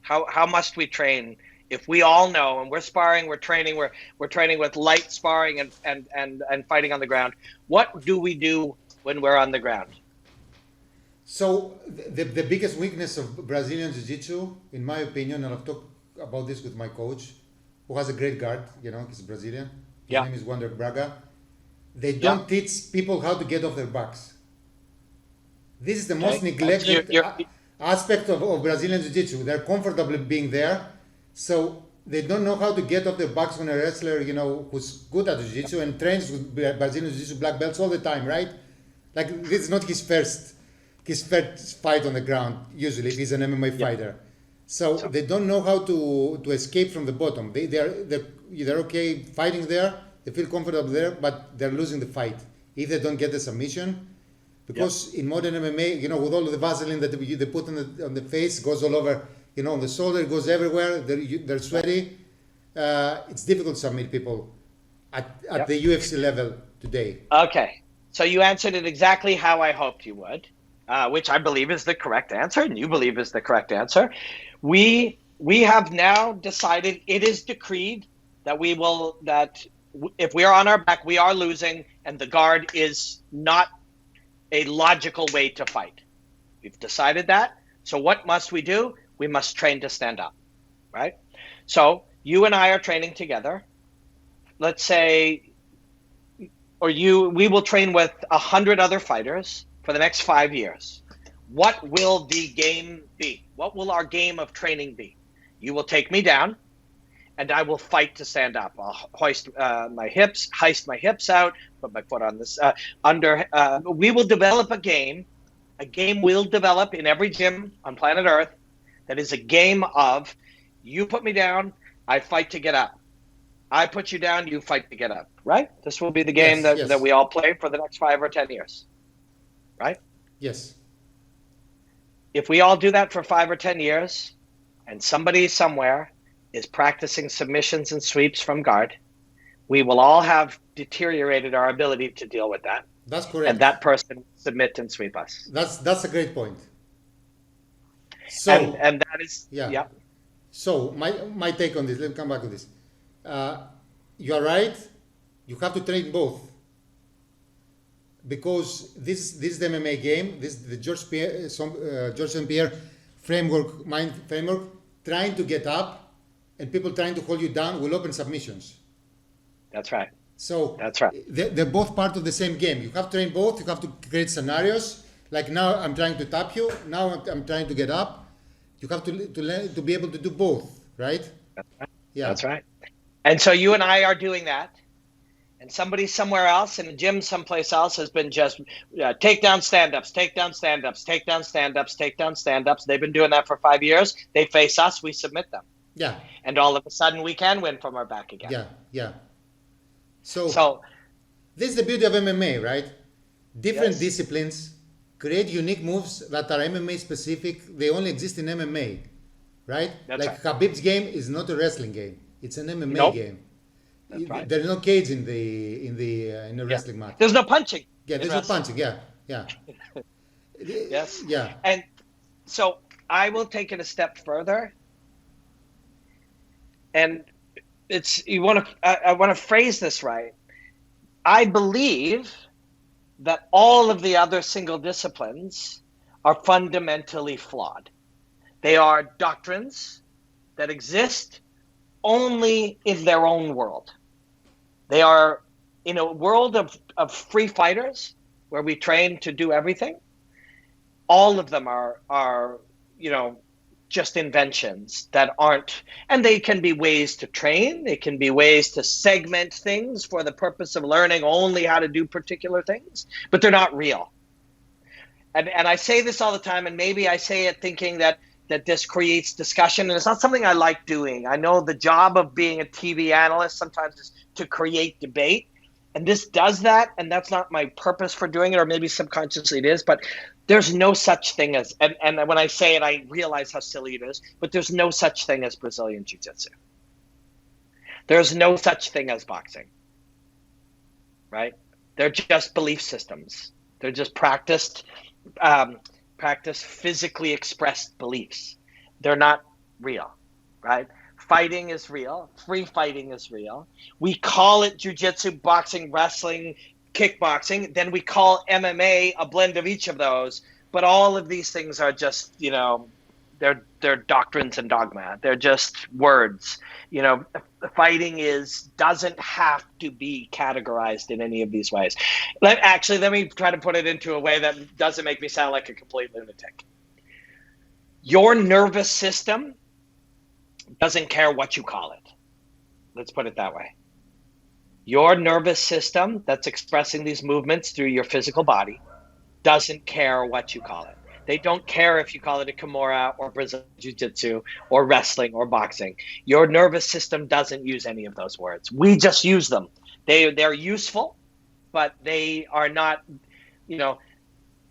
Speaker 1: How must we train if we all know, and we're sparring, we're training with light sparring and fighting on the ground? What do we do when we're on the ground?
Speaker 2: So the biggest weakness of Brazilian Jiu-Jitsu, in my opinion, and I've talked about this with my coach, who has a great guard, he's Brazilian. His
Speaker 1: Yeah.
Speaker 2: name is Wander Braga. They
Speaker 1: Yeah.
Speaker 2: don't teach people how to get off their backs. This is the most
Speaker 1: Okay.
Speaker 2: neglected
Speaker 1: You're-
Speaker 2: aspect of Brazilian Jiu-Jitsu. They're comfortable being there, so they don't know how to get off their backs when a wrestler, who's good at Jiu-Jitsu and trains with Brazilian Jiu-Jitsu black belts all the time, right? Like, this is not his first fight on the ground, usually, if he's an MMA fighter. So they don't know how to escape from the bottom. They're okay fighting there, they feel comfortable there, but they're losing the fight if they don't get the submission. Because in modern MMA, with all of the Vaseline that they put on the face, goes all over, on the shoulder, it goes everywhere, they're sweaty. It's difficult to submit people at the UFC level today.
Speaker 1: Okay. So you answered it exactly how I hoped you would, which I believe is the correct answer, and you believe is the correct answer. We have now decided, it is decreed that if we are on our back, we are losing, and the guard is not a logical way to fight. We've decided that. So what must we do? We must train to stand up, right? So you and I are training together. Let's say, we will train with 100 other fighters for the next 5 years. What will the game be? What will our game of training be? You will take me down, and I will fight to stand up. I'll heist my hips out, put my foot on this we will develop a game. A game will develop in every gym on planet Earth that is a game of, you put me down, I fight to get up. I put you down, you fight to get up, right? This will be the game that we all play for the next 5 or 10 years, right?
Speaker 2: Yes.
Speaker 1: If we all do that for 5 or 10 years, and somebody somewhere is practicing submissions and sweeps from guard, we will all have deteriorated our ability to deal with that.
Speaker 2: That's correct.
Speaker 1: And that person submit and sweep us.
Speaker 2: That's a great point. So
Speaker 1: and that is yeah.
Speaker 2: So my take on this. Let me come back to this. You are right. You have to train both, because this is the MMA game. This is the George St-Pierre mind framework. Trying to get up and people trying to hold you down will open submissions.
Speaker 1: That's right.
Speaker 2: So
Speaker 1: that's right.
Speaker 2: They're both part of the same game. You have to train both. You have to create scenarios. Like, now I'm trying to tap you. Now I'm trying to get up. You have to learn to be able to do both, right?
Speaker 1: That's right.
Speaker 2: Yeah.
Speaker 1: That's right. And so you and I are doing that. And somebody somewhere else in a gym someplace else has been just take down stand-ups, take down stand-ups, take down stand-ups, take down stand-ups. They've been doing that for 5 years. They face us, we submit them.
Speaker 2: Yeah.
Speaker 1: And all of a sudden we can win from our back again.
Speaker 2: Yeah. So this is the beauty of MMA, right? Different disciplines create unique moves that are MMA specific. They only exist in MMA, right?
Speaker 1: That's
Speaker 2: like
Speaker 1: right.
Speaker 2: Khabib's game is not a wrestling game. It's an MMA
Speaker 1: Nope.
Speaker 2: game.
Speaker 1: That's right.
Speaker 2: There's no cage in the wrestling match.
Speaker 1: There's no punching.
Speaker 2: Yeah, there's no punching. Yeah.
Speaker 1: Yes.
Speaker 2: Yeah.
Speaker 1: And so I will take it a step further. And I want to phrase this right. I believe that all of the other single disciplines are fundamentally flawed. They are doctrines that exist only in their own world. They are in a world of free fighters where we train to do everything. All of them are just inventions that aren't, and they can be ways to train. They can be ways to segment things for the purpose of learning only how to do particular things, but they're not real. And I say this all the time, and maybe I say it thinking that this creates discussion, and it's not something I like doing. I know the job of being a TV analyst sometimes is to create debate, and this does that, and that's not my purpose for doing it, or maybe subconsciously it is, but there's no such thing as, and when I say it, I realize how silly it is, but there's no such thing as Brazilian Jiu-Jitsu. There's no such thing as boxing, right? They're just belief systems. They're just practiced physically expressed beliefs. They're not real, right? Fighting is real. Free fighting is real. We call it jiu-jitsu, boxing, wrestling, kickboxing. Then we call MMA a blend of each of those. But all of these things are just, they're doctrines and dogma. They're just words. Fighting doesn't have to be categorized in any of these ways. Let me try to put it into a way that doesn't make me sound like a complete lunatic. Your nervous system doesn't care what you call it. Let's put it that way. Your nervous system that's expressing these movements through your physical body doesn't care what you call it. They don't care if you call it a Kimura or Brazilian Jiu-Jitsu or wrestling or boxing. Your nervous system doesn't use any of those words. We just use them. They're useful, but they are not,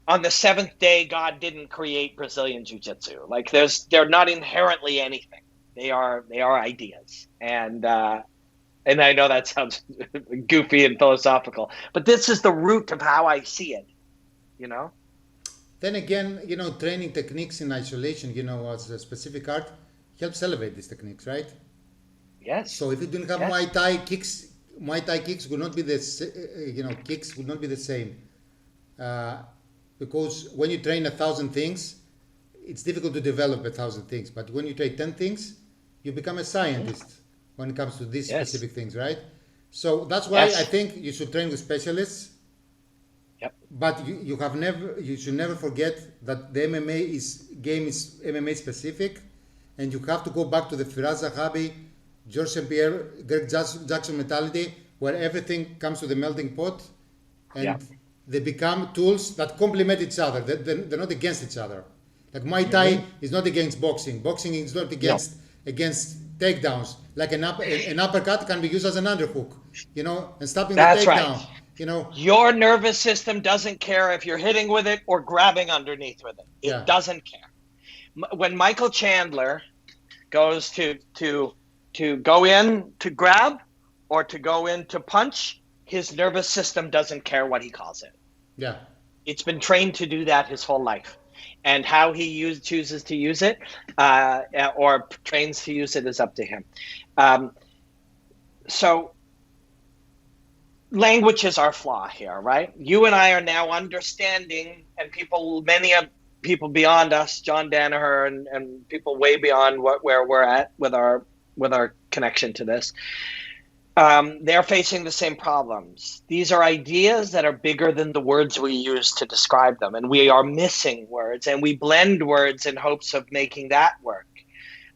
Speaker 1: on the seventh day, God didn't create Brazilian Jiu-Jitsu. Like they're not inherently anything. They are ideas. And I know that sounds goofy and philosophical, but this is the root of how I see it,
Speaker 2: Then again, training techniques in isolation, as a specific art, helps elevate these techniques, right?
Speaker 1: Yes.
Speaker 2: So if you didn't have Muay Thai kicks would not be kicks would not be the same. Because when you train 1,000 things, it's difficult to develop 1,000 things. But when you train 10 things, you become a scientist when it comes to these specific things, right? So that's why I think you should train with specialists.
Speaker 1: Yep.
Speaker 2: But you should never forget that the game is MMA specific, and you have to go back to the Firas Zahabi, George St-Pierre, Greg Jackson mentality, where everything comes to the melting pot, and they become tools that complement each other. They're not against each other. Like Muay Thai is not against boxing. Boxing is not against takedowns. Like an uppercut can be used as an underhook, and stopping the takedown.
Speaker 1: Right. Your nervous system doesn't care if you're hitting with it or grabbing underneath with it. It doesn't care. When Michael Chandler goes to go in to grab or to go in to punch, his nervous system doesn't care what he calls it.
Speaker 2: Yeah. It's
Speaker 1: been trained to do that his whole life. And how he chooses to use it or trains to use it is up to him. So language is our flaw here, right? You and I are now understanding, and many people beyond us, John Danaher and people way beyond where we're at with our connection to this, they're facing the same problems. These are ideas that are bigger than the words we use to describe them, and we are missing words, and we blend words in hopes of making that work.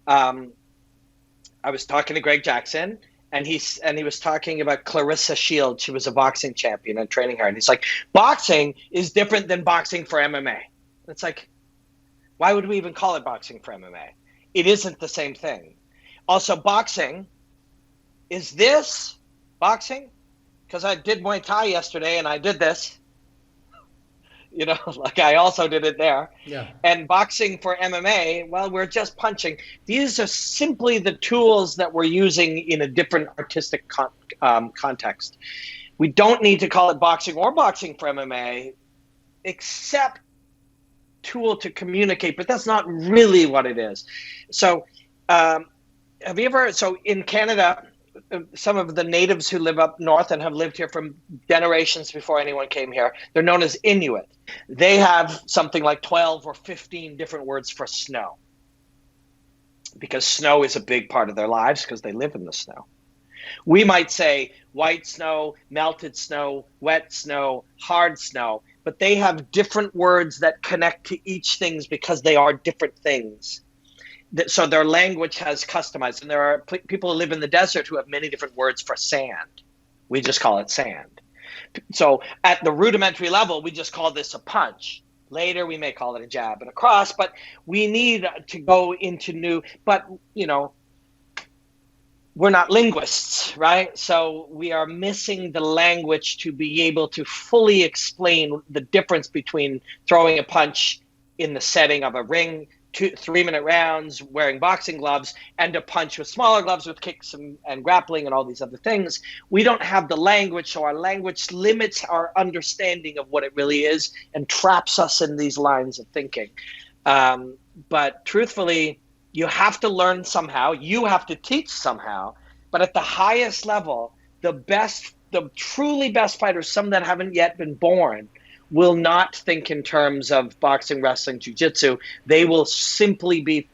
Speaker 1: I was talking to Greg Jackson, and he was talking about Clarissa Shields. She was a boxing champion and training her, and he's like, boxing is different than boxing for MMA. It's like, why would we even call it boxing for MMA? It isn't the same thing. Also, boxing, is this boxing? Because I did Muay Thai yesterday and I did this. Like I also did it there.
Speaker 2: Yeah.
Speaker 1: And boxing for MMA, well, we're just punching. These are simply the tools that we're using in a different artistic context. We don't need to call it boxing or boxing for MMA, except tool to communicate, but that's not really what it is. So so in Canada, some of the natives who live up north and have lived here from generations before anyone came here, they're known as Inuit. They have something like 12 or 15 different words for snow, because snow is a big part of their lives because they live in the snow. We might say white snow, melted snow, wet snow, hard snow, but they have different words that connect to each thing because they are different things. So their language has customized, and there are people who live in the desert who have many different words for sand. We just call it sand. So at the rudimentary level, we just call this a punch. Later, we may call it a jab and a cross, but we need to go into new, but we're not linguists, right? So we are missing the language to be able to fully explain the difference between throwing a punch in the setting of a ring, 3-minute rounds, wearing boxing gloves, and a punch with smaller gloves with kicks and grappling and all these other things. We don't have the language, so our language limits our understanding of what it really is and traps us in these lines of thinking. But truthfully, You have to learn somehow. You have to teach somehow. But at the highest level, the truly best fighters, some that haven't yet been born, will not think in terms of boxing, wrestling, jiu-jitsu. They will simply be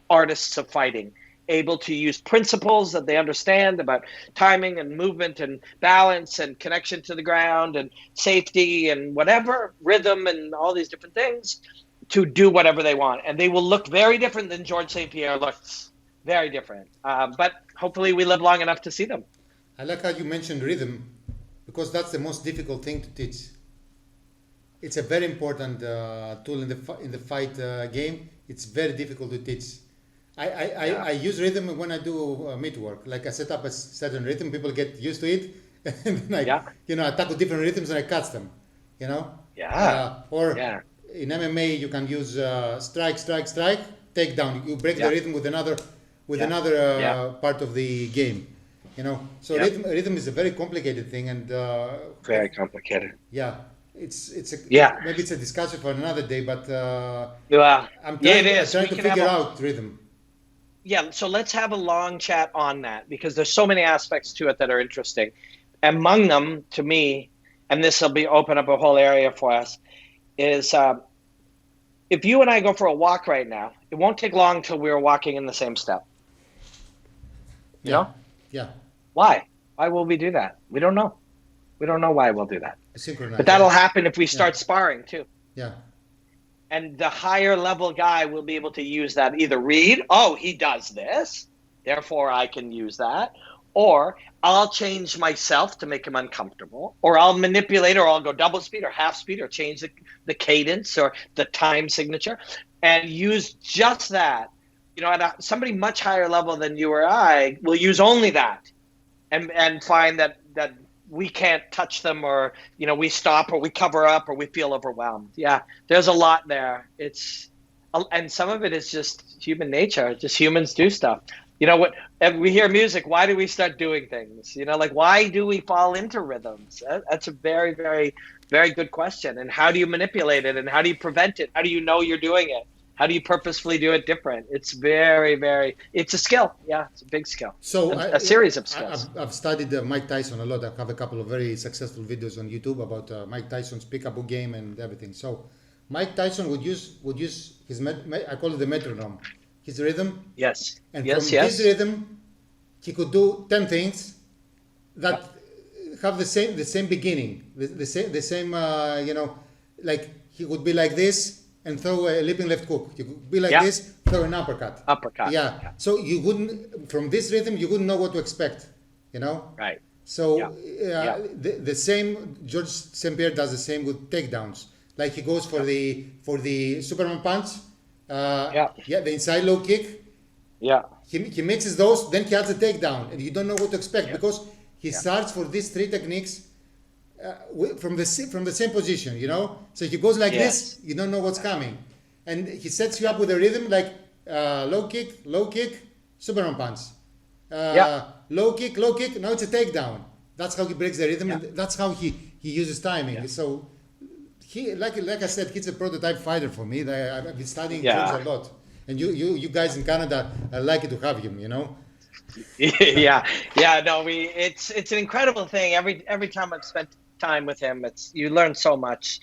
Speaker 1: artists of fighting, able to use principles that they understand about timing and movement and balance and connection to the ground and safety and whatever, rhythm and all these different things, to do whatever they want. And they will look very different than George St-Pierre looks. Very different. But hopefully we live long enough to see them.
Speaker 2: I like how you mentioned rhythm, because that's the most difficult thing to teach. It's a very important tool in the fight game. It's very difficult to teach. I use rhythm when I do meat work. Like I set up a certain rhythm, people get used to it, and then I tackle different rhythms and I catch them. In MMA you can use strike, takedown. You break the rhythm with another part of the game. So rhythm is a very complicated thing, and
Speaker 1: very complicated.
Speaker 2: Yeah. Maybe it's a discussion for another day, but I'm trying to figure out rhythm.
Speaker 1: Yeah, so let's have a long chat on that, because there's so many aspects to it that are interesting. Among them, to me, and this will open up a whole area for us, is if you and I go for a walk right now, it won't take long till we're walking in the same step. You know?
Speaker 2: Yeah.
Speaker 1: Why? Why will we do that? We don't know. We don't know why we'll do that.
Speaker 2: Synchronized.
Speaker 1: But that'll happen if we start sparring too.
Speaker 2: Yeah.
Speaker 1: And the higher level guy will be able to use that, either read, oh, he does this, therefore I can use that, or I'll change myself to make him uncomfortable, or I'll manipulate, or I'll go double speed or half speed, or change the cadence or the time signature, and use just that. At somebody much higher level than you or I will use only that, and find that we can't touch them, or we stop, or we cover up, or we feel overwhelmed. Yeah, there's a lot there. And some of it is just human nature. Just humans do stuff. We hear music. Why do we start doing things? Why do we fall into rhythms? That's a very, very, very good question. And how do you manipulate it? And how do you prevent it? How do you know you're doing it? How do you purposefully do it different? It's very, very, it's a skill. Yeah, it's a big skill.
Speaker 2: So
Speaker 1: a series of skills.
Speaker 2: I've studied Mike Tyson a lot. I have a couple of very successful videos on YouTube about Mike Tyson's peekaboo game and everything. So Mike Tyson would use his, I call it the metronome, his rhythm.
Speaker 1: Yes.
Speaker 2: And from his rhythm, he could do 10 things that have the same beginning, the same like he would be like this and throw a leaping left hook. You could be like this, throw an uppercut. Yeah. So you wouldn't, from this rhythm, you wouldn't know what to expect,
Speaker 1: Right.
Speaker 2: So the same, George St-Pierre does the same with takedowns. Like he goes for the Superman punch, the inside low kick.
Speaker 1: Yeah.
Speaker 2: He mixes those, then he adds a takedown, and you don't know what to expect because he starts for these three techniques from the same position, So he goes like this, you don't know what's coming, and he sets you up with a rhythm like low kick, Superman punch, low kick. Now it's a takedown. That's how he breaks the rhythm, and that's how he uses timing. Yeah. So he, like I said, he's a prototype fighter for me. I've been studying George a lot, and you guys in Canada are lucky to have him. No,
Speaker 1: it's an incredible thing. Every time I've spent time with him, you learn so much.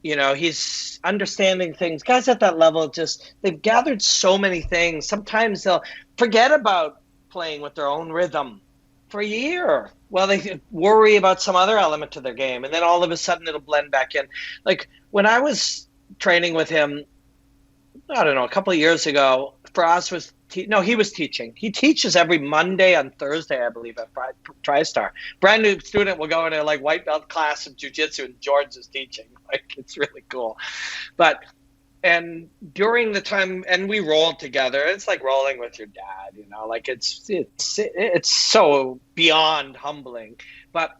Speaker 1: He's understanding things. Guys at that level, they've gathered so many things. Sometimes they'll forget about playing with their own rhythm for a year. Well, they worry about some other element to their game, and then all of a sudden it'll blend back in. Like when I was training with him, I don't know, a couple of years ago, for us he was teaching. He teaches every Monday and Thursday, I believe, at TriStar. Brand new student will go into like white belt class of jiu-jitsu, and George is teaching. Like, it's really cool. And during the time, and we rolled together. It's like rolling with your dad, like it's so beyond humbling. But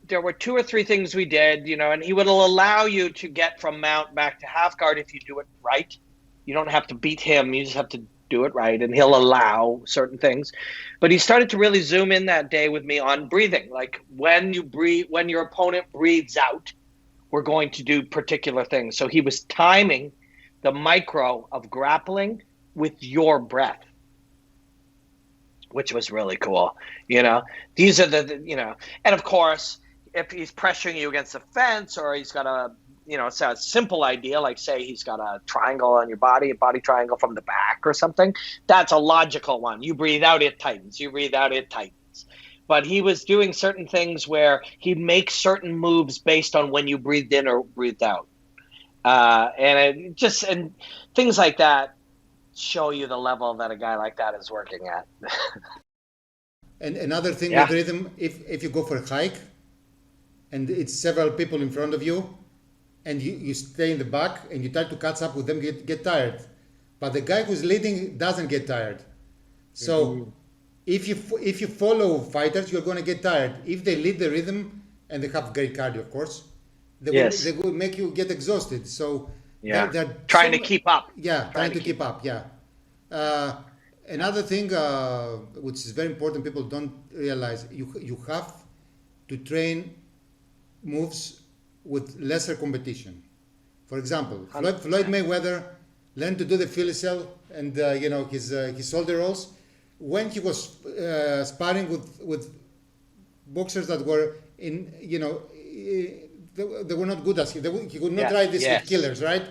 Speaker 1: there were 2 or 3 things we did, and he would allow you to get from mount back to half guard if you do it right. You don't have to beat him. You just have to do it right, and he'll allow certain things. But he started to really zoom in that day with me on breathing. Like when your opponent breathes out, we're going to do particular things. So he was timing the micro of grappling with your breath, which was really cool. These are and of course, if he's pressuring you against the fence, or he's got it's a simple idea, like say he's got a triangle on your body, a body triangle from the back or something, that's a logical one. You breathe out, it tightens. You breathe out, it tightens. But he was doing certain things where he'd make certain moves based on when you breathed in or breathed out. And things like that show you the level that a guy like that is working at.
Speaker 2: And another thing with rhythm, if you go for a hike and it's several people in front of you and you stay in the back and you try to catch up with them, get tired. But the guy who's leading doesn't get tired. So if you follow fighters, you're going to get tired. If they lead the rhythm and they have great cardio, of course, they will make you get exhausted. So they're
Speaker 1: trying to keep up.
Speaker 2: Yeah, trying to keep up. Yeah. Another thing which is very important, people don't realize, you have to train moves with lesser competition. For example, Floyd Mayweather learned to do the Philly shell and his shoulder rolls when he was sparring with boxers that were they were not good as him. He could not try this with killers, right?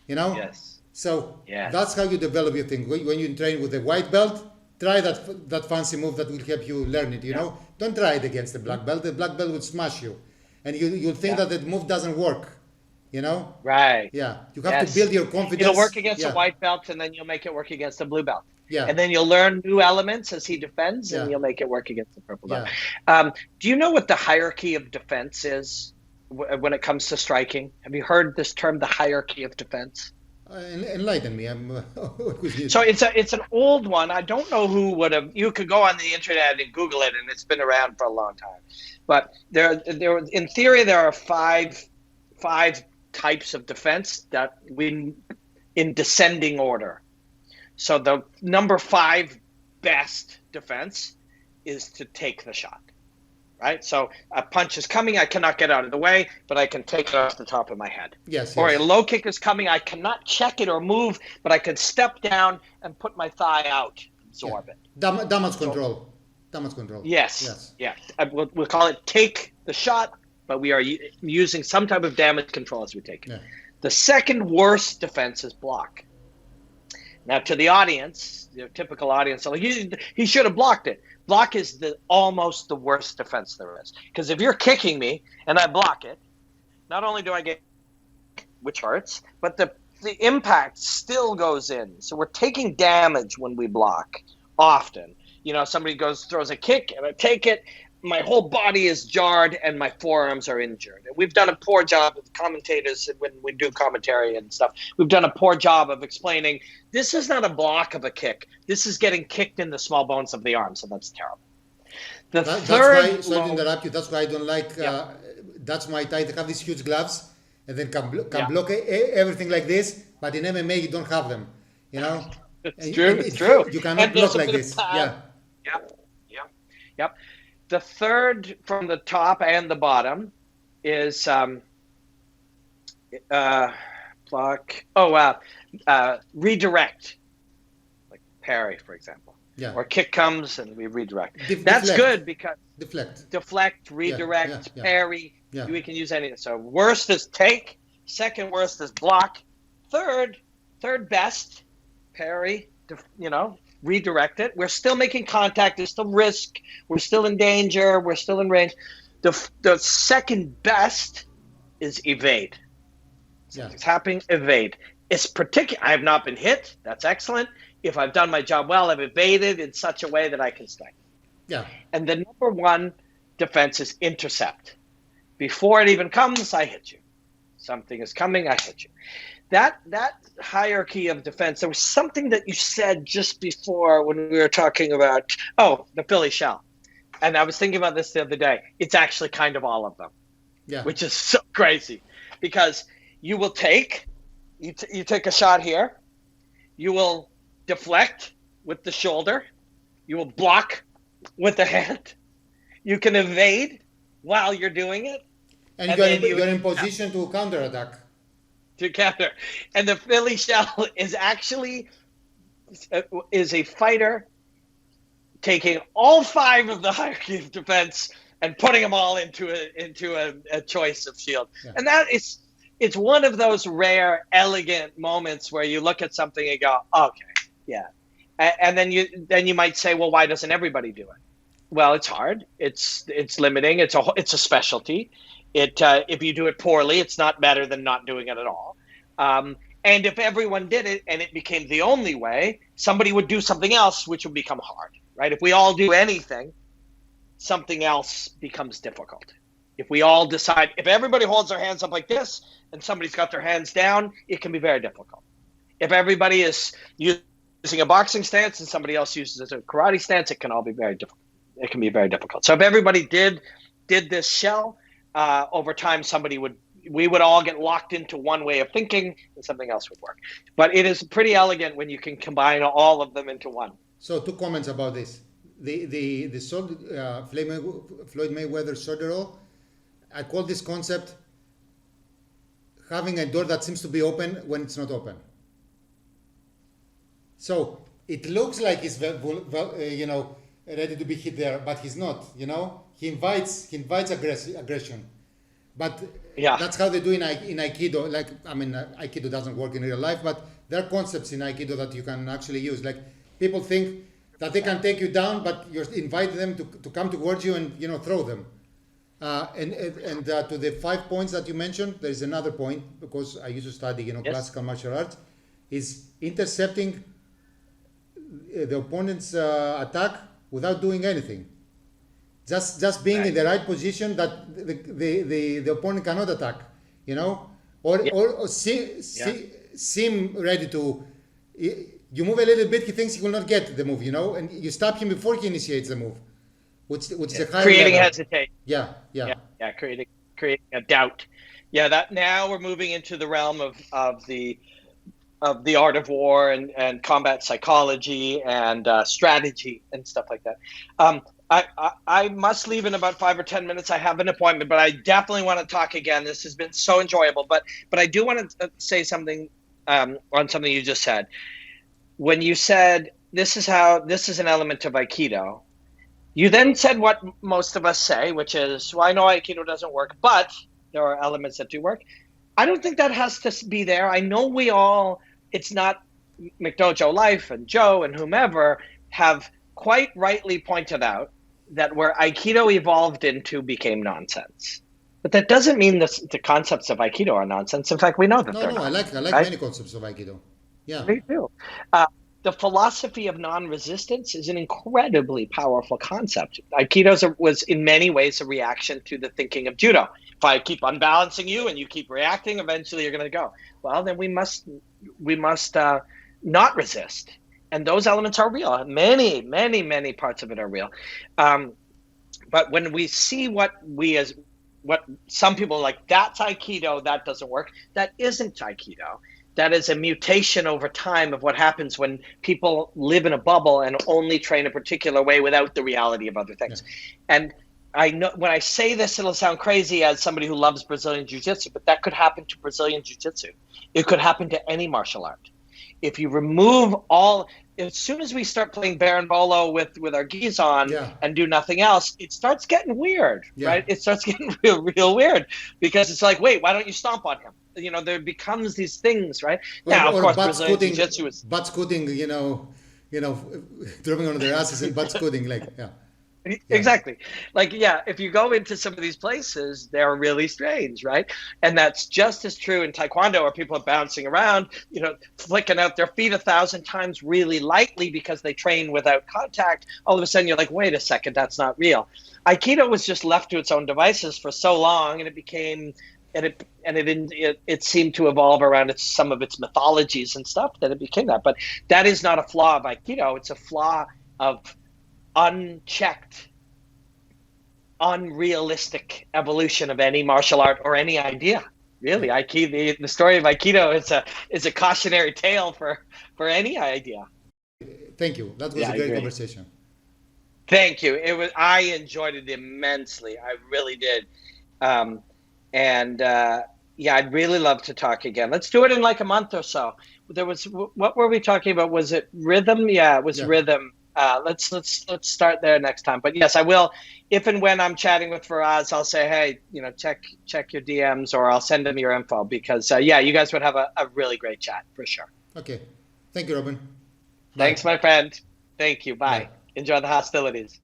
Speaker 1: Yes.
Speaker 2: So that's how you develop your thing. When you train with a white belt, try that fancy move that will help you learn it. Don't try it against the black belt. The black belt would smash you, and you'll think that the move doesn't work.
Speaker 1: Right.
Speaker 2: Yeah. You have to build your confidence.
Speaker 1: It'll work against a white belt, and then you'll make it work against a blue belt.
Speaker 2: Yeah.
Speaker 1: And then you'll learn new elements as he defends, and you'll make it work against the purple belt. Do you know what the hierarchy of defense is when it comes to striking? Have you heard this term, the hierarchy of defense?
Speaker 2: Enlighten me. I'm
Speaker 1: So it's an old one. I don't know who would have. You could go on the internet and Google it, and it's been around for a long time. But there in theory there are five types of defense that win in descending order. So the number 5 best defense is to take the shot. Right? So a punch is coming, I cannot get out of the way, but I can take it off the top of my head.
Speaker 2: Yes.
Speaker 1: Or a low kick is coming, I cannot check it or move, but I can step down and put my thigh out, absorb it.
Speaker 2: Damage control. Damage control.
Speaker 1: Yes. Yeah. We'll call it take the shot, but we are using some type of damage control as we take it. Yeah. The second worst defense is block. Now, to the audience, the typical audience, so he should have blocked it. Block is almost the worst defense there is. Because if you're kicking me and I block it, not only do I get, which hurts, but the impact still goes in. So we're taking damage when we block often. Somebody throws a kick and I take it, my whole body is jarred and my forearms are injured. And we've done a poor job with commentators when we do commentary and stuff. We've done a poor job of explaining this is not a block of a kick. This is getting kicked in the small bones of the arm. So that's terrible.
Speaker 2: Sorry to interrupt you. That's why I don't like. That's why I have these huge gloves and then can block everything like this. But in MMA you don't have them.
Speaker 1: It's true. It's true.
Speaker 2: You cannot block like this.
Speaker 1: Yep. The third from the top and the bottom is redirect, like parry, for example. Yeah. Or kick comes and we redirect. That's good because deflect, redirect, parry. Yeah. We can use any. So worst is take. Second worst is block. Third best, parry. Redirect it. We're still making contact. There's still risk. We're still in danger. We're still in range. The second best is evade. It's happening, evade. It's I have not been hit. That's excellent. If I've done my job well, I've evaded in such a way that I can strike.
Speaker 2: Yeah.
Speaker 1: And the number 1 defense is intercept. Before it even comes, I hit you. Something is coming, I hit you. That hierarchy of defense, there was something that you said just before when we were talking about, the Philly shell. And I was thinking about this the other day. It's actually kind of all of them, which is so crazy. Because you will take a shot here. You will deflect with the shoulder. You will block with the hand. You can evade while you're doing it.
Speaker 2: And you're in position to counterattack.
Speaker 1: To counter. And the Philly shell is actually is a fighter taking all 5 of the hierarchy of defense and putting them all into a choice of shield.
Speaker 2: Yeah.
Speaker 1: And it's one of those rare, elegant moments where you look at something and go, okay, yeah. And then you might say, well, why doesn't everybody do it? Well, it's hard. It's limiting. It's a specialty. If you do it poorly, it's not better than not doing it at all. And if everyone did it and it became the only way, somebody would do something else, which would become hard, right? If we all do anything, something else becomes difficult. If we all decide, if everybody holds their hands up like this and somebody's got their hands down, it can be very difficult. If everybody is using a boxing stance and somebody else uses a karate stance, it can all be very difficult. It can be very difficult. So if everybody did this shell, over time, we would all get locked into one way of thinking and something else would work. But it is pretty elegant when you can combine all of them into one.
Speaker 2: So 2 comments about this. The Floyd Mayweather shoulder roll, I call this concept having a door that seems to be open when it's not open. So it looks like he's ready to be hit there, but he's not. He invites aggression. But
Speaker 1: yeah,
Speaker 2: that's how they do in Aikido. Aikido doesn't work in real life, but there are concepts in Aikido that you can actually use. Like, people think that they can take you down, but you invite them to come towards you and throw them. And to the 5 points that you mentioned, there is another point, because I used to study
Speaker 1: yes,
Speaker 2: classical martial arts, is intercepting the opponent's attack without doing anything. Just being
Speaker 1: right,
Speaker 2: in the right position that the opponent cannot attack, or
Speaker 1: yeah,
Speaker 2: or
Speaker 1: yeah,
Speaker 2: seem ready to. You move a little bit, he thinks he will not get the move, and you stop him before he initiates the move, which is a higher
Speaker 1: creating
Speaker 2: level.
Speaker 1: hesitation.
Speaker 2: Yeah, yeah,
Speaker 1: Yeah, creating a doubt. Yeah, that now we're moving into the realm of the art of war and combat psychology and strategy and stuff like that. I must leave in about 5 or 10 minutes. I have an appointment, but I definitely want to talk again. This has been so enjoyable. But I do want to say something on something you just said. When you said this is an element of Aikido, you then said what most of us say, which is, well, I know Aikido doesn't work, but there are elements that do work. I don't think that has to be there. I know it's not McDojo Life and Joe and whomever have quite rightly pointed out that where Aikido evolved into became nonsense. But that doesn't mean the concepts of Aikido are nonsense. In fact, we know that they're not.
Speaker 2: I like
Speaker 1: right?
Speaker 2: many concepts of Aikido. Yeah.
Speaker 1: Me too. The philosophy of non-resistance is an incredibly powerful concept. Aikido was in many ways a reaction to the thinking of judo. If I keep unbalancing you and you keep reacting, eventually you're going to go. Well, then we must not resist. And those elements are real. Many, many, many parts of it are real. But when we see what some people like, that's Aikido, that doesn't work. That isn't Aikido. That is a mutation over time of what happens when people live in a bubble and only train a particular way without the reality of other things. Yeah. And I know when I say this, it'll sound crazy as somebody who loves Brazilian Jiu-Jitsu, but that could happen to Brazilian Jiu-Jitsu. It could happen to any martial art. If you remove as soon as we start playing berimbolo with our gis on and do nothing else, it starts getting weird, right? It starts getting real weird because it's like, wait, why don't you stomp on him? There becomes these things, right? Now, of course, Brazilian Jiu-Jitsu is
Speaker 2: butt scooting, dropping on their asses and butt scooting,
Speaker 1: Exactly. If you go into some of these places, they're really strange, right? And that's just as true in Taekwondo, where people are bouncing around, flicking out their feet 1,000 times really lightly because they train without contact. All of a sudden, you're like, wait a second, that's not real. Aikido was just left to its own devices for so long, and it became, it seemed to evolve around some of its mythologies and stuff that it became that. But that is not a flaw of Aikido. It's a flaw of unchecked, unrealistic evolution of any martial art or any idea. Really, Aikido, the story of Aikido is a cautionary tale for any idea.
Speaker 2: Thank you. That was a great conversation.
Speaker 1: Thank you. I enjoyed it immensely. I really did. Yeah, I'd really love to talk again. Let's do it in like a month or so. There was what were we talking about? Was it rhythm? Yeah, it was
Speaker 2: Yeah.
Speaker 1: rhythm. Let's start there next time. But yes, I will. If and when I'm chatting with Faraz, I'll say, hey, check your DMs, or I'll send him your info because yeah, you guys would have a really great chat for sure.
Speaker 2: Okay. Thank you, Robin. Bye.
Speaker 1: Thanks, my friend. Thank you.
Speaker 2: Bye.
Speaker 1: Bye. Enjoy the hostilities.